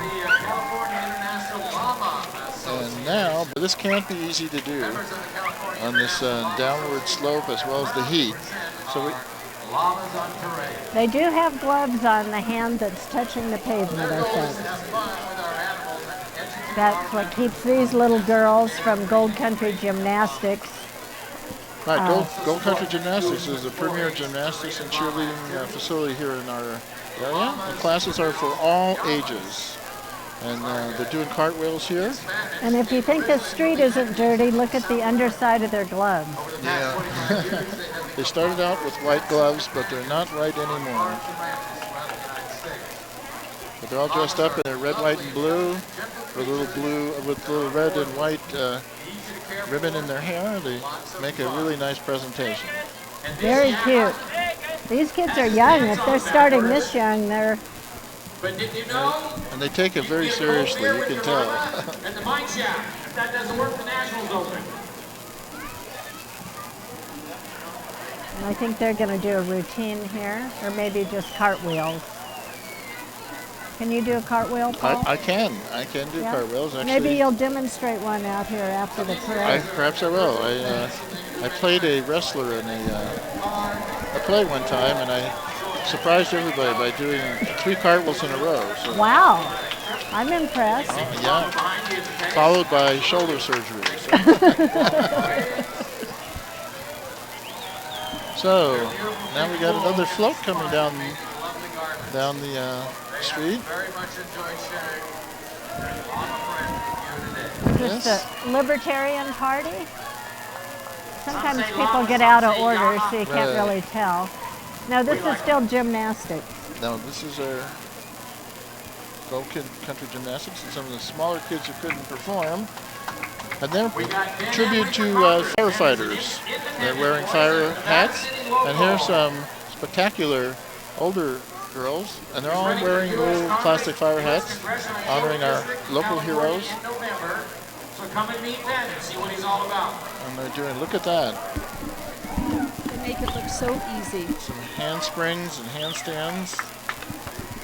And now, but this can't be easy to do on this downward slope as well as the heat. So They do have gloves on the hand that's touching the pavement, I think. That's what keeps these little girls from Gold Country Gymnastics. Right, Gold Country Gymnastics is the premier gymnastics and cheerleading facility here in our area. The classes are for all ages, and they're doing cartwheels here. And if you think the street isn't dirty, look at the underside of their gloves. Yeah. They started out with white gloves, but they're not white anymore. But they're all dressed up in their red, white, and blue, with little red and white ribbon in their hair. They make a really nice presentation. Very cute. These kids are young. If they're starting this young, they're... But did you know? And they take it very seriously, you can tell. At the mine shaft. If that doesn't work, the Nationals open. And I think they're going to do a routine here, or maybe just cartwheels. Can you do a cartwheel, Paul? I can do Yeah. cartwheels. Actually, Maybe you'll demonstrate one out here after the parade. Perhaps I will. I played a wrestler in a play one time, and I surprised everybody by doing 3 cartwheels in a row. So, Wow, I'm impressed. yeah, followed by shoulder surgery. So now we got another float coming down the street. Is this the Libertarian Party? Sometimes people get out of order, so you can't Right. really tell. No, this is still gymnastics. No, this is our country gymnastics, and some of the smaller kids who couldn't perform. And they're tribute to firefighters. They're wearing fire hats, and here's some spectacular older girls, and they're all wearing little plastic fire hats, honoring our local heroes. So come and meet Ben and see what he's all about. And they're doing, look at that, They make it look so easy. some handsprings and handstands.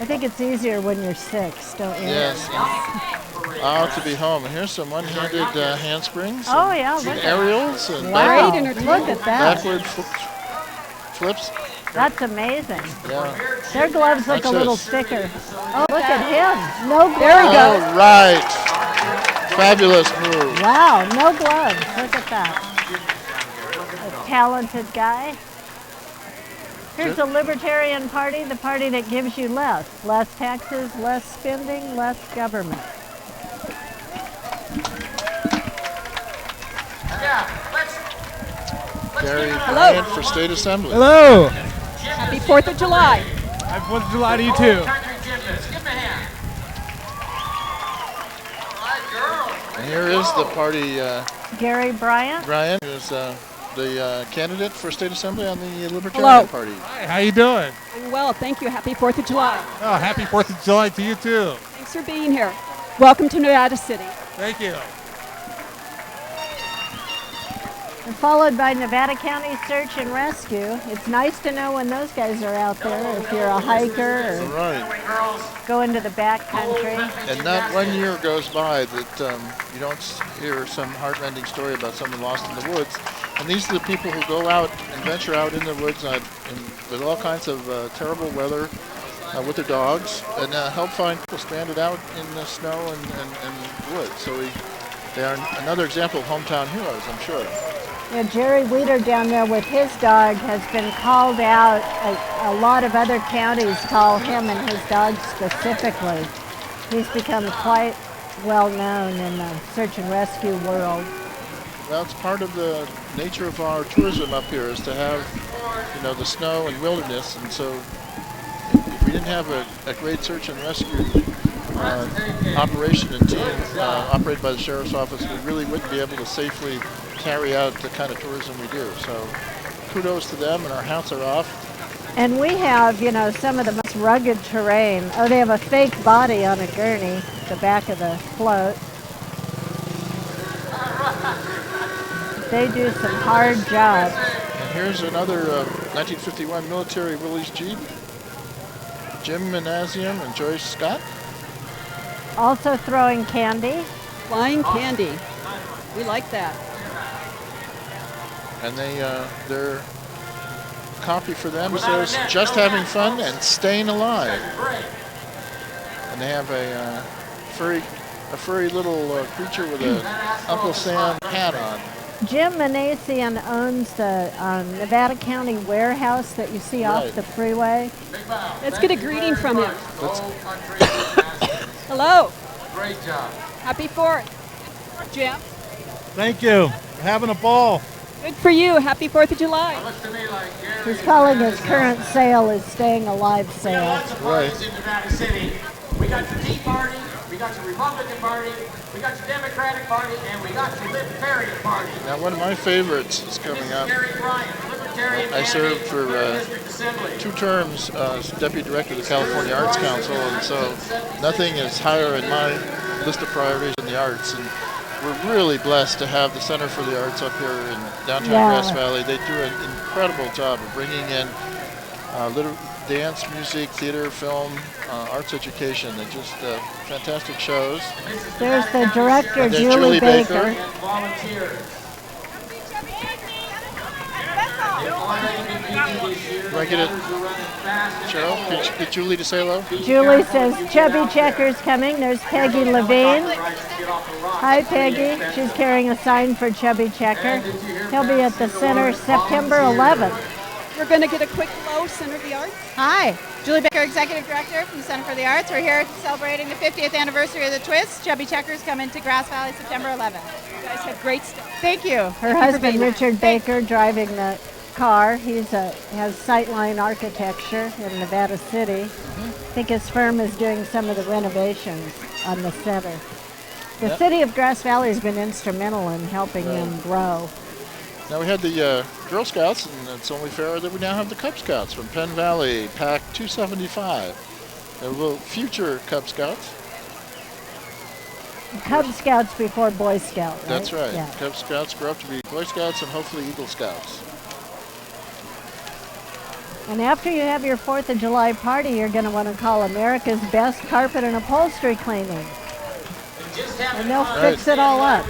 I think it's easier when you're 6, don't you? Yes. Oh, to be home. And here's some one-handed handsprings. Oh, yeah, Some look at aerials and Wow, look at that. backward flips. That's amazing. Yeah. Their gloves look Watch a little this. thicker. Oh, look at him. No gloves. There we go. All right. Fabulous move. Wow, no gloves. Look at that. A talented guy. Here's the Libertarian Party, the party that gives you less. Less taxes, less spending, less government. Yeah, let's Gary Hello. Bryant for State Assembly. Hello. Happy 4th of July. Happy 4th of July to you too. country gymnasts. Give him a hand. All right, girls. And here is the party, Gary Bryant. Bryant, who's the candidate for State Assembly on the Hello. Libertarian Party. Hi, how you doing? I'm well, thank you. Happy 4th of July. Oh, happy 4th of July to you too. Thanks for being here. Welcome to Nevada City. Thank you. And followed by Nevada County Search and Rescue. It's nice to know when those guys are out there, if you're a hiker or Right. go into the back country. And not 1 year goes by that you don't hear some heartrending story about someone lost in the woods. And these are the people who go out and venture out in the woods with all kinds of terrible weather with their dogs and help find people stranded out in the snow and woods. So they are another example of hometown heroes, I'm sure. Yeah, Jerry Weeder down there with his dog has been called out. A lot of other counties call him and his dog specifically. He's become quite well known in the search and rescue world. Well, it's part of the nature of our tourism up here is to have, the snow and wilderness. And so if we didn't have a great search and rescue operation and team operated by the Sheriff's Office, we really wouldn't be able to safely carry out the kind of tourism we do. So kudos to them, and our hats are off. And we have, some of the most rugged terrain. Oh, they have a fake body on a gurney, the back of the float. They do some hard jobs. And here's another 1951 military Willys Jeep. Jim Manassian and Joyce Scott. Also throwing candy. Flying candy. We like that. And their copy for them says, "Just having fun and staying alive." And they have a furry little creature with a Uncle Sam hat on. Jim Manassian owns the Nevada County warehouse that you see off Right. the freeway. Let's get a greeting from him. Hello. Great job. Happy 4th. Jim. Thank you. We're having a ball. Good for you. Happy 4th of July. He's calling his current sale his staying alive We got sale. lots of parties in Nevada City. We got your Tea Party, we got your Republican Party, we got your Democratic Party, and we got your Libertarian Party. Now, one of my favorites is coming up. Gary Bryant, Libertarian I served for District Assembly. 2 terms as Deputy Director of the California Arts Council, and so nothing is higher in my list of priorities than the arts. And we're really blessed to have the Center for the Arts up here in downtown Grass Valley. They do an incredible job of bringing in little dance, music, theater, film, arts education. They're just fantastic shows. There's the director, Julie Baker. Do I get it? Cheryl, get Julie to say hello? Julie says Chubby Checker's coming. There's Peggy Levine. Hi, Peggy. She's carrying a sign for Chubby Checker. He'll be at the center September 11th. We're going to get a quick hello, Center of the Arts. Hi, Julie Baker, Executive Director from the Center for the Arts. We're here celebrating the 50th anniversary of the Twist. Chubby Checkers coming to Grass Valley September 11th. You guys have great stuff. Thank you. Her husband, Richard Baker, driving the car. He has Sightline Architecture in Nevada City. I think his firm is doing some of the renovations on the center. The city of Grass Valley has been instrumental in helping him grow. Now we had the Girl Scouts, and it's only fair that we now have the Cub Scouts from Penn Valley, Pack 275. They're little future Cub Scouts. Cub Scouts before Boy Scout, right? That's right. Yeah. Cub Scouts grow up to be Boy Scouts and hopefully Eagle Scouts. And after you have your 4th of July party, you're going to want to call America's Best Carpet and Upholstery Cleaning. And they'll fix it all up.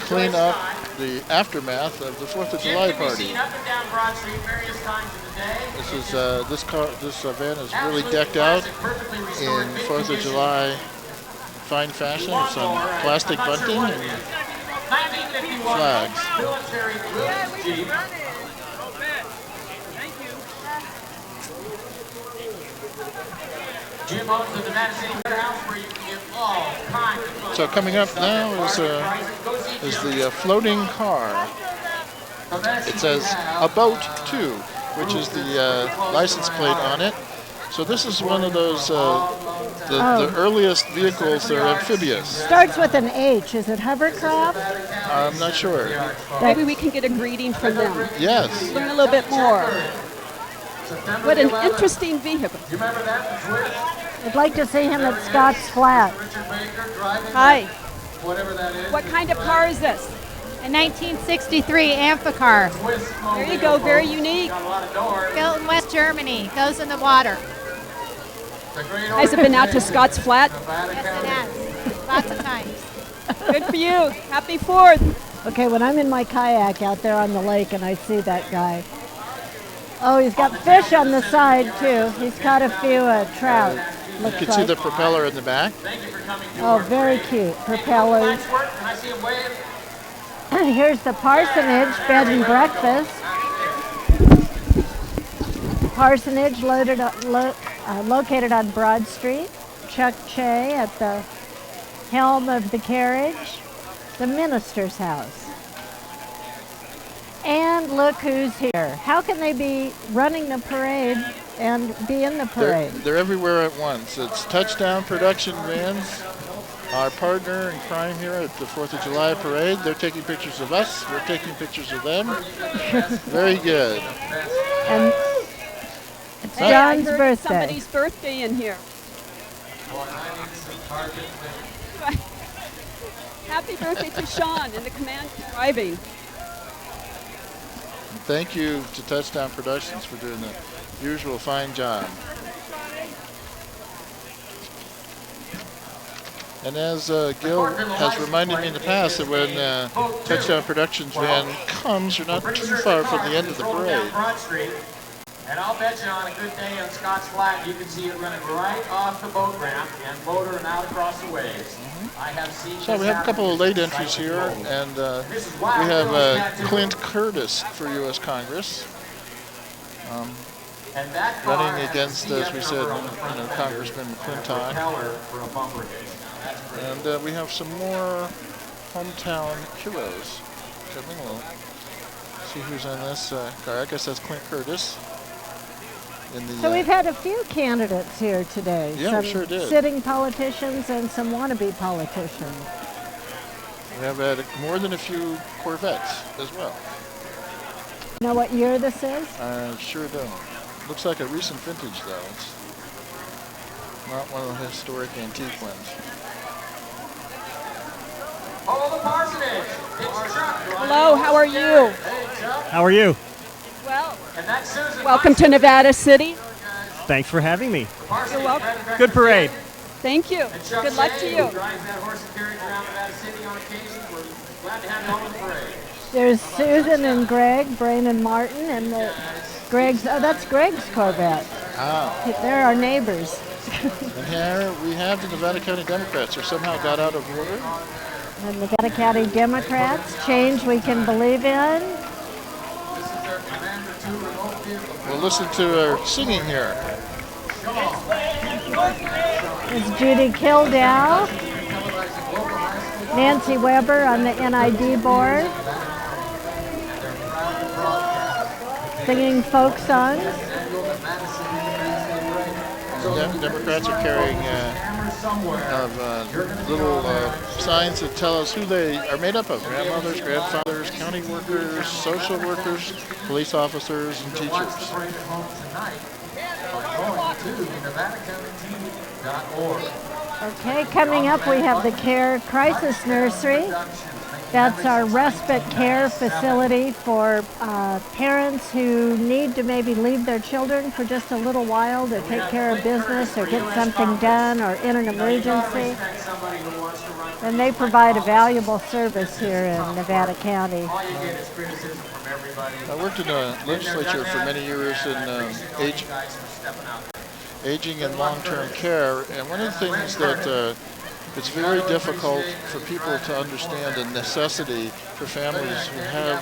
Clean up the aftermath of the 4th of July party. This van is really decked out in 4th of July fine fashion with some plastic bunting and flags. So coming up now is the floating car. It says A Boat 2, which is the license plate on it. So this is one of those, the earliest vehicles that are amphibious. Starts with an H. Is it hovercraft? I'm not sure. Maybe we can get a greeting from them. Yes. Learn a little bit more. What an interesting vehicle. I'd like to see him at Scott's Flat. Hi. What kind of car is this? A 1963 Amphicar. There you go, very unique. Built in West Germany, goes in the water. Has it been out to Scott's Flat? Yes, it has. Lots of times. Good for you. Happy 4th. Okay, when I'm in my kayak out there on the lake and I see that guy. Oh, he's got fish on the side, too. He's caught a few trout. You can see the propeller in the back. Oh, very cute. Propellers. Here's the Parsonage Bed and Breakfast. Parsonage located on Broad Street. Chuck Che at the helm of the carriage. The minister's house. And look who's here. How can they be running the parade and be in the parade? They're everywhere at once. It's Touchdown Production Vans, our partner in crime here at the 4th of July parade. They're taking pictures of us. We're taking pictures of them. Very good. And it's Hey, John's I heard birthday. Somebody's birthday in here. Happy birthday to Sean in the command driving. Thank you to Touchdown Productions for doing the usual fine job. And as Gil has reminded me in the past that when Touchdown Productions van comes, you're not too far from the end of the parade. And I'll bet you on a good day on Scott's Flat, you can see it running right off the boat ramp and motor and out across the waves. I have seen So we have a couple of late entries here, and we have Clint Curtis for U.S. Congress, running against, as we said, Congressman McClintock. And we have some more hometown heroes coming. We'll see who's on this car. I guess that's Clint Curtis. So we've had a few candidates here today. Yeah, some we sure did. Sitting politicians and some wannabe politicians. We have had more than a few Corvettes as well. You know what year this is? I sure don't. Looks like a recent vintage, though. It's not one of the historic antique ones. Hold the parsonage. It's Chuck. Hello, how are you? How are you? Well, And that's Susan. welcome to Nevada City. Thanks for having me. You're welcome. Good parade. Thank you. Good luck to you. Drives that horse and carriage around Nevada City on occasion. We're glad to have you on the parade. There's Susan and Greg, Brain and Martin, and Greg's. Oh, that's Greg's Corvette. Ah. They're our neighbors. And here we have the Nevada County Democrats who somehow got out of order. The Nevada County Democrats, change we can believe in. We'll listen to her singing here. There's Judy Kildow, Nancy Weber on the NID board, singing folk songs. The Democrats are carrying little signs that tell us who they are made up of: grandmothers, grandfathers, county workers, social workers, police officers, and teachers. Okay, coming up we have the CARE Crisis Nursery. That's our respite care facility for parents who need to maybe leave their children for just a little while to take care of business or get something done or in an emergency. And they provide a valuable service here in Nevada County. I worked in the legislature for many years in aging and long-term care, and one of the things that it's very difficult for people to understand the necessity for families who have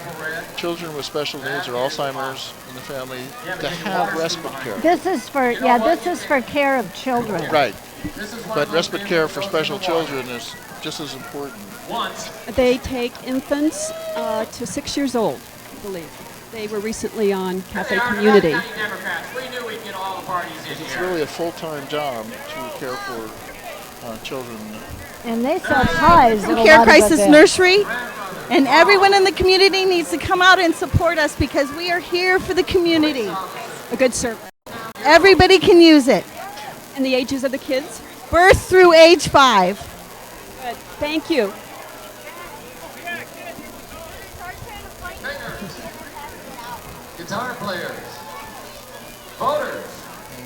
children with special needs or Alzheimer's in the family to have respite care. This is for care of children. Right. But respite care for special children is just as important. They take infants to 6 years old, I believe. They were recently on Cafe Community. It's really a full-time job to care for children. And they sell pies. Care Crisis Nursery, and everyone in the community needs to come out and support us because we are here for the community. A good service. Everybody can use it. And the ages of the kids? Birth through age 5. Good. Thank you. Guitar players, voters.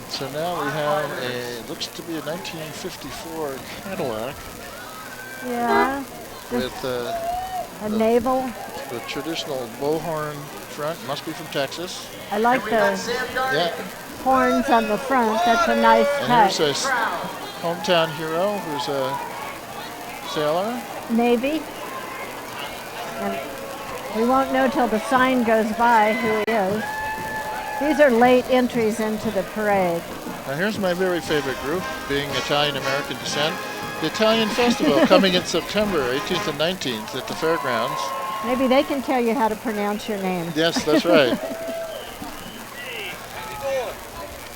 So now we have looks to be a 1954 Cadillac. Yeah. With a navel. The traditional bullhorn front, must be from Texas. I like the horns on the front. That's a nice touch. And here's a hometown hero who's a sailor. Navy. And we won't know till the sign goes by who he is. These are late entries into the parade. Now here's my very favorite group, being Italian-American descent. The Italian Festival coming in September 18th and 19th at the fairgrounds. Maybe they can tell you how to pronounce your name. Yes, that's right.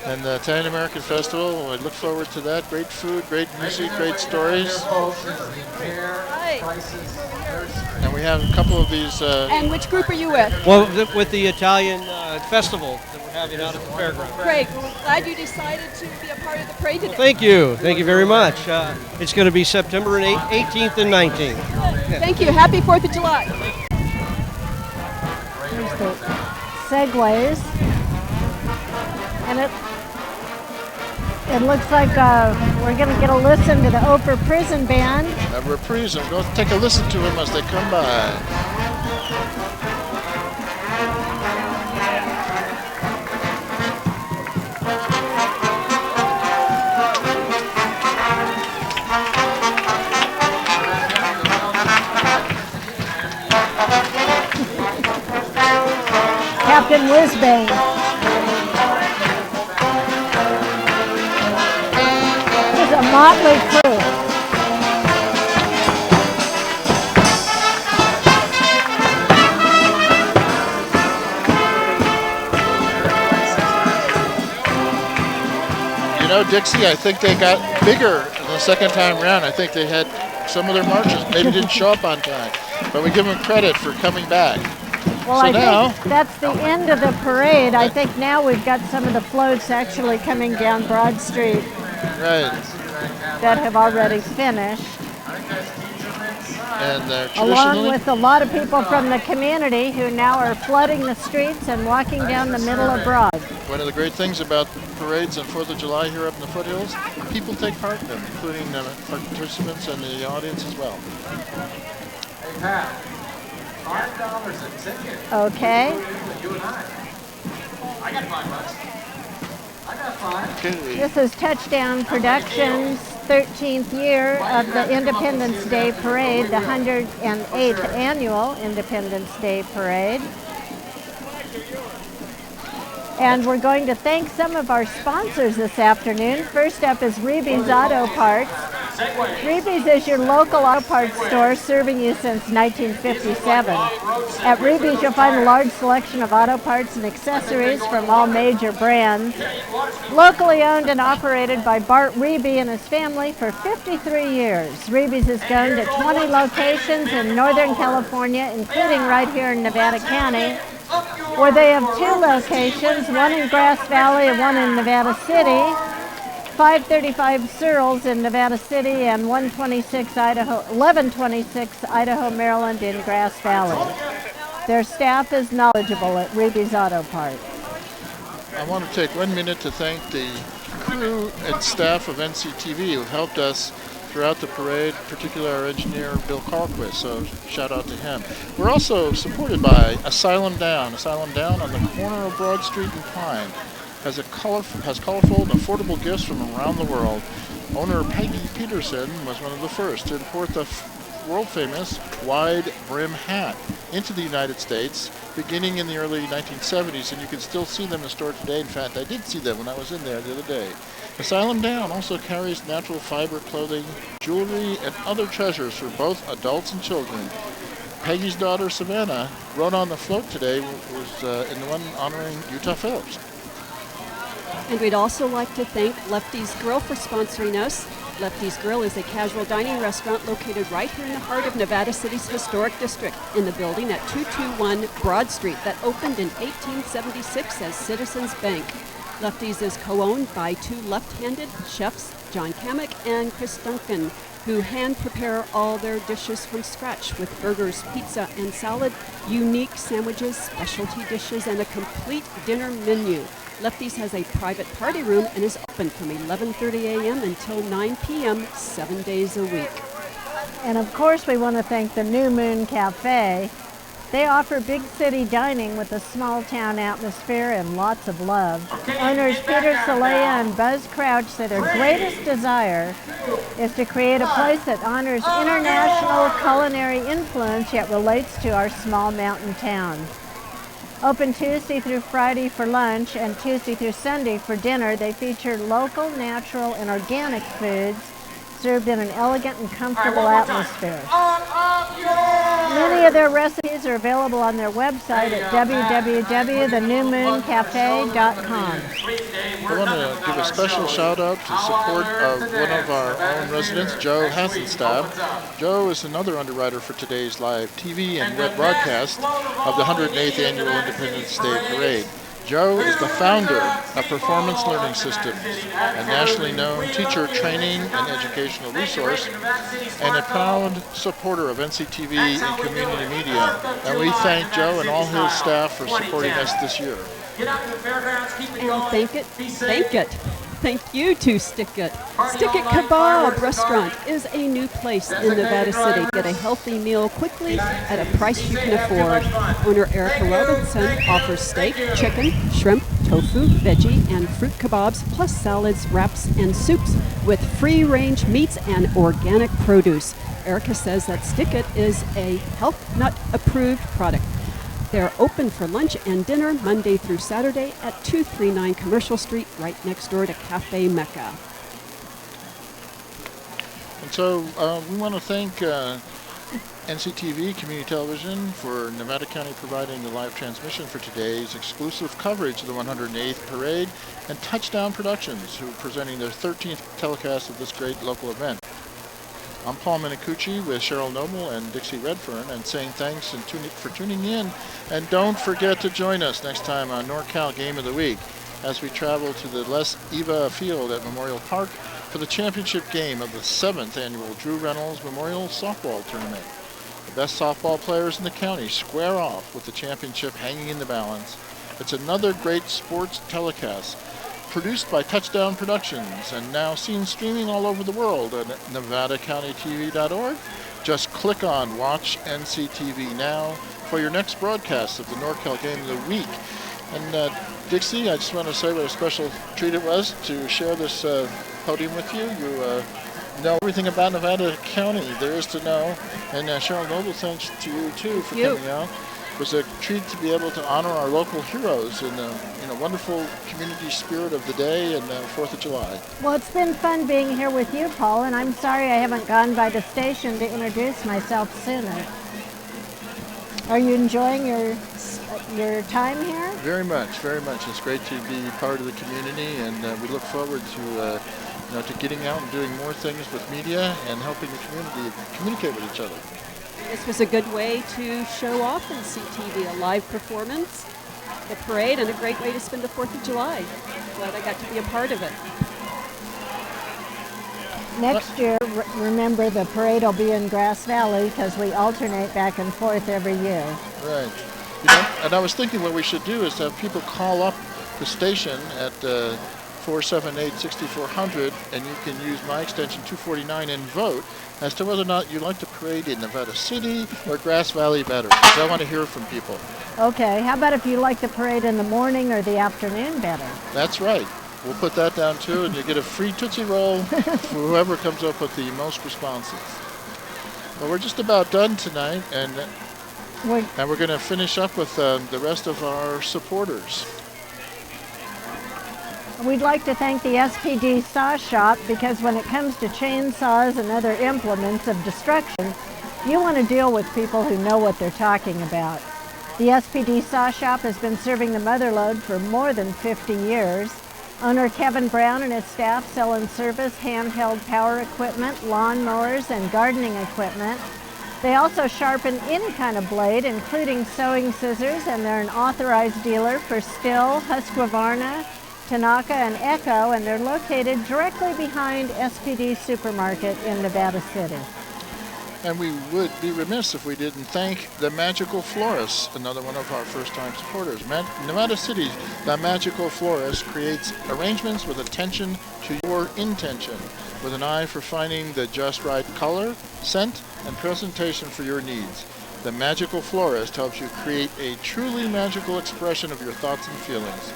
And the Italian American Festival, I look forward to that. Great food, great music, great stories. And we have a couple of these. And which group are you with? Well, with the Italian festival that we're having out at the fairground. Great. Well, glad you decided to be a part of the parade today. Well, thank you. Thank you very much. It's going to be September 18th and 19th. Thank you. Happy 4th of July. Here's the Segways. And it looks like we're going to get a listen to the Oprah Prison Band. A reprise. Go take a listen to them as they come by. Captain Whizbang. This is a motley crew. You know, Dixie, I think they got bigger the second time around. I think they had some of their marches maybe didn't show up on time, but we give them credit for coming back. Well, so I now, think that's the end of the parade. I think now we've got some of the floats actually coming down Broad Street right, that have already finished. And along traditionally, with a lot of people from the community who now are flooding the streets and walking down the middle of Broad. one of the great things about parades on 4th of July here up in the foothills, people take part in them, including participants and the audience as well. Hey, Pat, $5 a ticket. Okay. You and I got $5. I got 5. Okay. This is Touchdown Productions' 13th year of the Independence Day Parade, the 108th annual Independence Day Parade. And we're going to thank some of our sponsors this afternoon. First up is Reeby's Auto Parts. Reeby's is your local auto parts store serving you since 1957. At Reeby's you'll find a large selection of auto parts and accessories from all major brands. Locally owned and operated by Bart Reeby and his family for 53 years. Reeby's has gone to 20 locations in Northern California, including right here in Nevada County, where they have 2 locations, one in Grass Valley and one in Nevada City, 535 Searles in Nevada City and 1126 Idaho, Maryland in Grass Valley. Their staff is knowledgeable at Reeby's Auto Parts. I want to take 1 minute to thank the crew and staff of NCTV who helped us throughout the parade, particularly our engineer Bill Carlquist, so shout out to him. We're also supported by Asylum Down. Asylum Down on the corner of Broad Street and Pine has colorful and affordable gifts from around the world. Owner Peggy Peterson was one of the first to import the world-famous wide brim hat into the United States beginning in the early 1970s, and you can still see them in the store today. In fact, I did see them when I was in there the other day. Asylum Down also carries natural fiber clothing, jewelry, and other treasures for both adults and children. Peggy's daughter, Savannah, rode on the float today, was in the one honoring Utah Phillips. And we'd also like to thank Lefty's Grill for sponsoring us. Lefty's Grill is a casual dining restaurant located right here in the heart of Nevada City's historic district in the building at 221 Broad Street that opened in 1876 as Citizens Bank. Lefty's is co-owned by 2 left-handed chefs, John Kamek and Chris Duncan, who hand prepare all their dishes from scratch with burgers, pizza, and salad, unique sandwiches, specialty dishes, and a complete dinner menu. Lefty's has a private party room and is open from 11:30 a.m. until 9 p.m. 7 days a week. And of course we want to thank the New Moon Cafe. They offer big city dining with a small town atmosphere and lots of love. Owners Peter Salea and Buzz Crouch said their greatest desire is to create a place that honors international culinary influence yet relates to our small mountain town. Open Tuesday through Friday for lunch and Tuesday through Sunday for dinner, they feature local, natural, and organic foods served in an elegant and comfortable atmosphere. Many of their recipes are available on their website at www.thenewmooncafe.com. I want to give a special shout out to support of one of our own residents, Joe Hasenstab. Joe is another underwriter for today's live TV and web broadcast of the 108th Annual Independence Day Parade. Joe is the founder of Performance Learning Systems, a nationally known teacher training and educational resource, and a proud supporter of NCTV and community media. And we thank Joe and all his staff for supporting us this year. And thank you to Stick It. Stick It Kebab Restaurant is a new place in Nevada City. Get a healthy meal quickly at a price you can afford. Owner Erica Robinson offers steak, chicken, shrimp, tofu, veggie, and fruit kebabs, plus salads, wraps, and soups with free-range meats and organic produce. Erica says that Stick It is a Health Nut approved product. They're open for lunch and dinner Monday through Saturday at 239 Commercial Street, right next door to Cafe Mecca. And so we want to thank NCTV Community Television for Nevada County providing the live transmission for today's exclusive coverage of the 108th Parade, and Touchdown Productions, who are presenting their 13th telecast of this great local event. I'm Paul Minicucci with Cheryl Noble and Dixie Redfern, and saying thanks and for tuning in. And don't forget to join us next time on NorCal Game of the Week as we travel to the Les Eva Field at Memorial Park for the championship game of the 7th annual Drew Reynolds Memorial Softball Tournament. best softball players in the county square off with the championship hanging in the balance. It's another great sports telecast produced by Touchdown Productions and now seen streaming all over the world at NevadaCountyTV.org. Just click on Watch NCTV Now for your next broadcast of the NorCal Game of the Week. And Dixie, I just want to say what a special treat it was to share this podium with you. You know everything about Nevada County there is to know. And Cheryl Noble, thanks to you too for coming out. It was a treat to be able to honor our local heroes in the wonderful community spirit of the day and 4th of July. Well, it's been fun being here with you, Paul, and I'm sorry I haven't gone by the station to introduce myself sooner. Are you enjoying your time here? Very much, very much. It's great to be part of the community, and we look forward to to getting out and doing more things with media and helping the community communicate with each other. This was a good way to show off in CTV, a live performance, the parade, and a great way to spend the 4th of July. Glad I got to be a part of it. Next year, remember, the parade will be in Grass Valley because we alternate back and forth every year. Right. And I was thinking what we should do is have people call up the station at 478-6400, and you can use my extension 249 and vote as to whether or not you like the parade in Nevada City or Grass Valley better, because I want to hear from people. Okay, how about if you like the parade in the morning or the afternoon better? That's right. We'll put that down too, and you get a free Tootsie Roll for whoever comes up with the most responses. Well, we're just about done tonight, and we're going to finish up with the rest of our supporters. We'd like to thank the SPD Saw Shop because when it comes to chainsaws and other implements of destruction, you want to deal with people who know what they're talking about. The SPD Saw Shop has been serving the Motherlode for more than 50 years. Owner Kevin Brown and his staff sell and service handheld power equipment, lawn mowers, and gardening equipment. They also sharpen any kind of blade, including sewing scissors, and they're an authorized dealer for Stihl, Husqvarna, Tanaka, and Echo, and they're located directly behind SPD Supermarket in Nevada City. And we would be remiss if we didn't thank the Magical Florist, another one of our first-time supporters. Nevada City, the Magical Florist creates arrangements with attention to your intention, with an eye for finding the just right color, scent, and presentation for your needs. The Magical Florist helps you create a truly magical expression of your thoughts and feelings.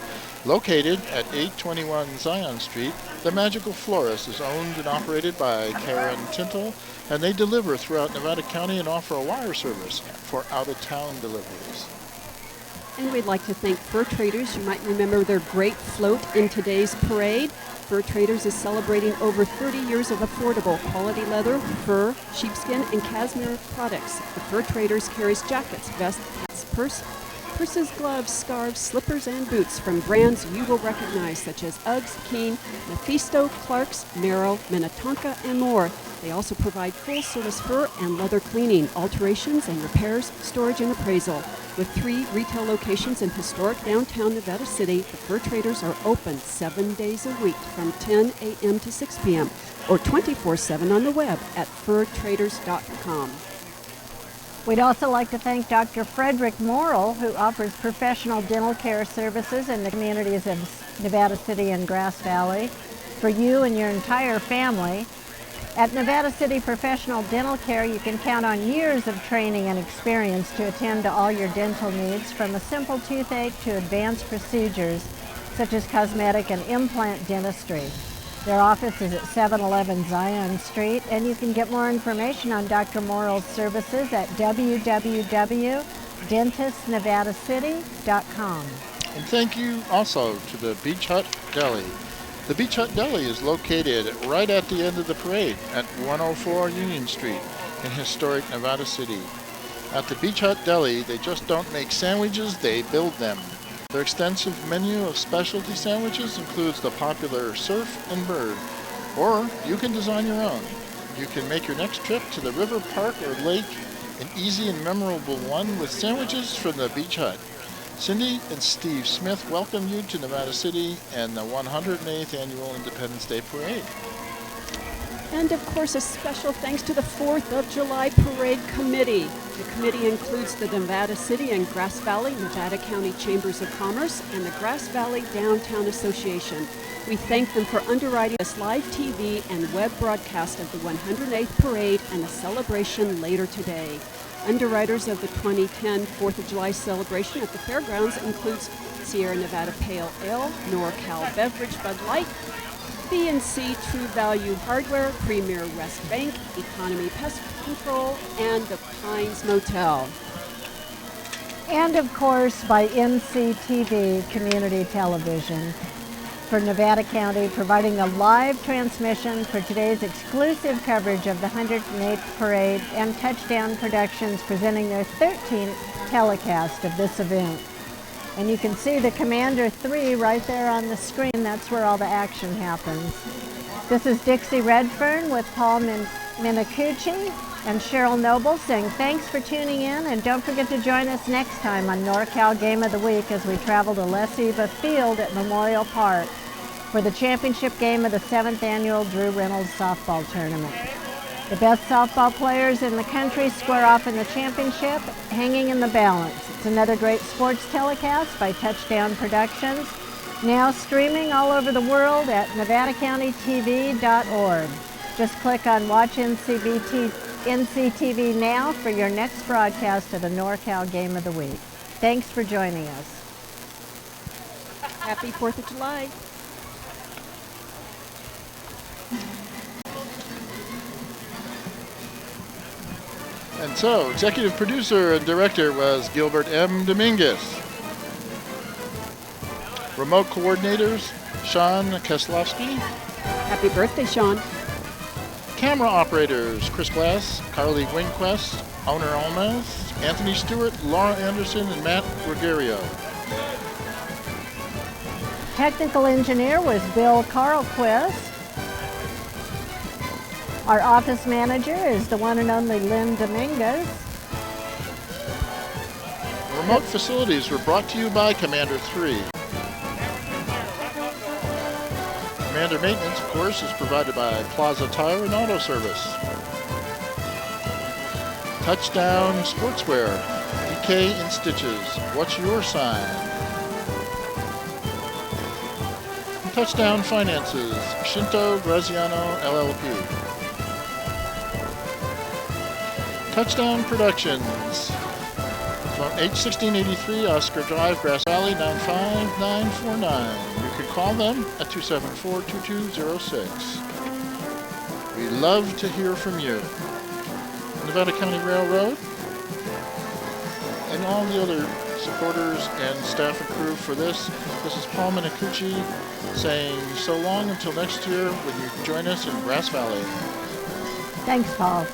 Located at 821 Zion Street, the Magical Florist is owned and operated by Karen Tintle, and they deliver throughout Nevada County and offer a wire service for out-of-town deliveries. And we'd like to thank Fur Traders. You might remember their great float in today's parade. Fur Traders is celebrating over 30 years of affordable quality leather, fur, sheepskin, and cashmere products. The Fur Traders carries jackets, vests, hats, purses, gloves, scarves, slippers, and boots from brands you will recognize, such as Uggs, Keen, Mephisto, Clark's, Merrill, Minnetonka, and more. They also provide full-service fur and leather cleaning, alterations and repairs, storage and appraisal. With 3 retail locations in historic downtown Nevada City, the Fur Traders are open 7 days a week from 10 a.m. to 6 p.m. or 24/7 on the web at furtraders.com. We'd also like to thank Dr. Frederick Morrill, who offers professional dental care services in the communities of Nevada City and Grass Valley for you and your entire family. At Nevada City Professional Dental Care, you can count on years of training and experience to attend to all your dental needs, from a simple toothache to advanced procedures such as cosmetic and implant dentistry. Their office is at 711 Zion Street, and you can get more information on Dr. Morrill's services at www.dentistnevadacity.com. And thank you also to the Beach Hut Deli. The Beach Hut Deli is located right at the end of the parade at 104 Union Street in historic Nevada City. At the Beach Hut Deli, they just don't make sandwiches, they build them. Their extensive menu of specialty sandwiches includes the popular Surf and Bird, or you can design your own. You can make your next trip to the river, park, or lake an easy and memorable one with sandwiches from the Beach Hut. Cindy and Steve Smith welcome you to Nevada City and the 108th Annual Independence Day Parade. And of course, a special thanks to the 4th of July Parade Committee. The committee includes the Nevada City and Grass Valley Nevada County Chambers of Commerce and the Grass Valley Downtown Association. We thank them for underwriting this live TV and web broadcast of the 108th Parade and the celebration later today. Underwriters of the 2010 4th of July celebration at the fairgrounds includes Sierra Nevada Pale Ale, NorCal Beverage Bud Light, B&C True Value Hardware, Premier West Bank, Economy Pest Control, and the Pines Motel. And of course by NCTV Community Television for Nevada County, providing a live transmission for today's exclusive coverage of the 108th Parade, and Touchdown Productions presenting their 13th telecast of this event. And you can see the Commander 3 right there on the screen. That's where all the action happens. This is Dixie Redfern with Paul Minicucci and Cheryl Noble saying thanks for tuning in, and don't forget to join us next time on NorCal Game of the Week as we travel to Les Eva Field at Memorial Park for the championship game of the 7th annual Drew Reynolds softball tournament. The best softball players in the country square off in the championship, hanging in the balance. It's another great sports telecast by Touchdown Productions, now streaming all over the world at NevadaCountyTV.org. Just click on Watch NCTV now for your next broadcast of the NorCal Game of the Week. Thanks for joining us. Happy 4th of July. And so, executive producer and director was Gilbert M. Dominguez. Remote coordinators, Sean Keslowski. Happy birthday, Sean. Camera operators, Chris Glass, Carly Wingquest, Owner Almaz, Anthony Stewart, Laura Anderson, and Matt Gregario. Technical engineer was Bill Carlquist. Our office manager is the one and only Lynn Dominguez. Remote facilities were brought to you by Commander 3. Commander maintenance, of course, is provided by Plaza Tire and Auto Service. Touchdown Sportswear, DK in Stitches, What's Your Sign? Touchdown Finances, Shinto Graziano LLP. Touchdown Productions from H1683 Oscar Drive, Grass Valley, 95949. You can call them at 274-2206. We love to hear from you. Nevada County Railroad and all the other supporters and staff and crew for this. This is Paul Minicucci saying so long until next year when you join us in Grass Valley. Thanks, Paul.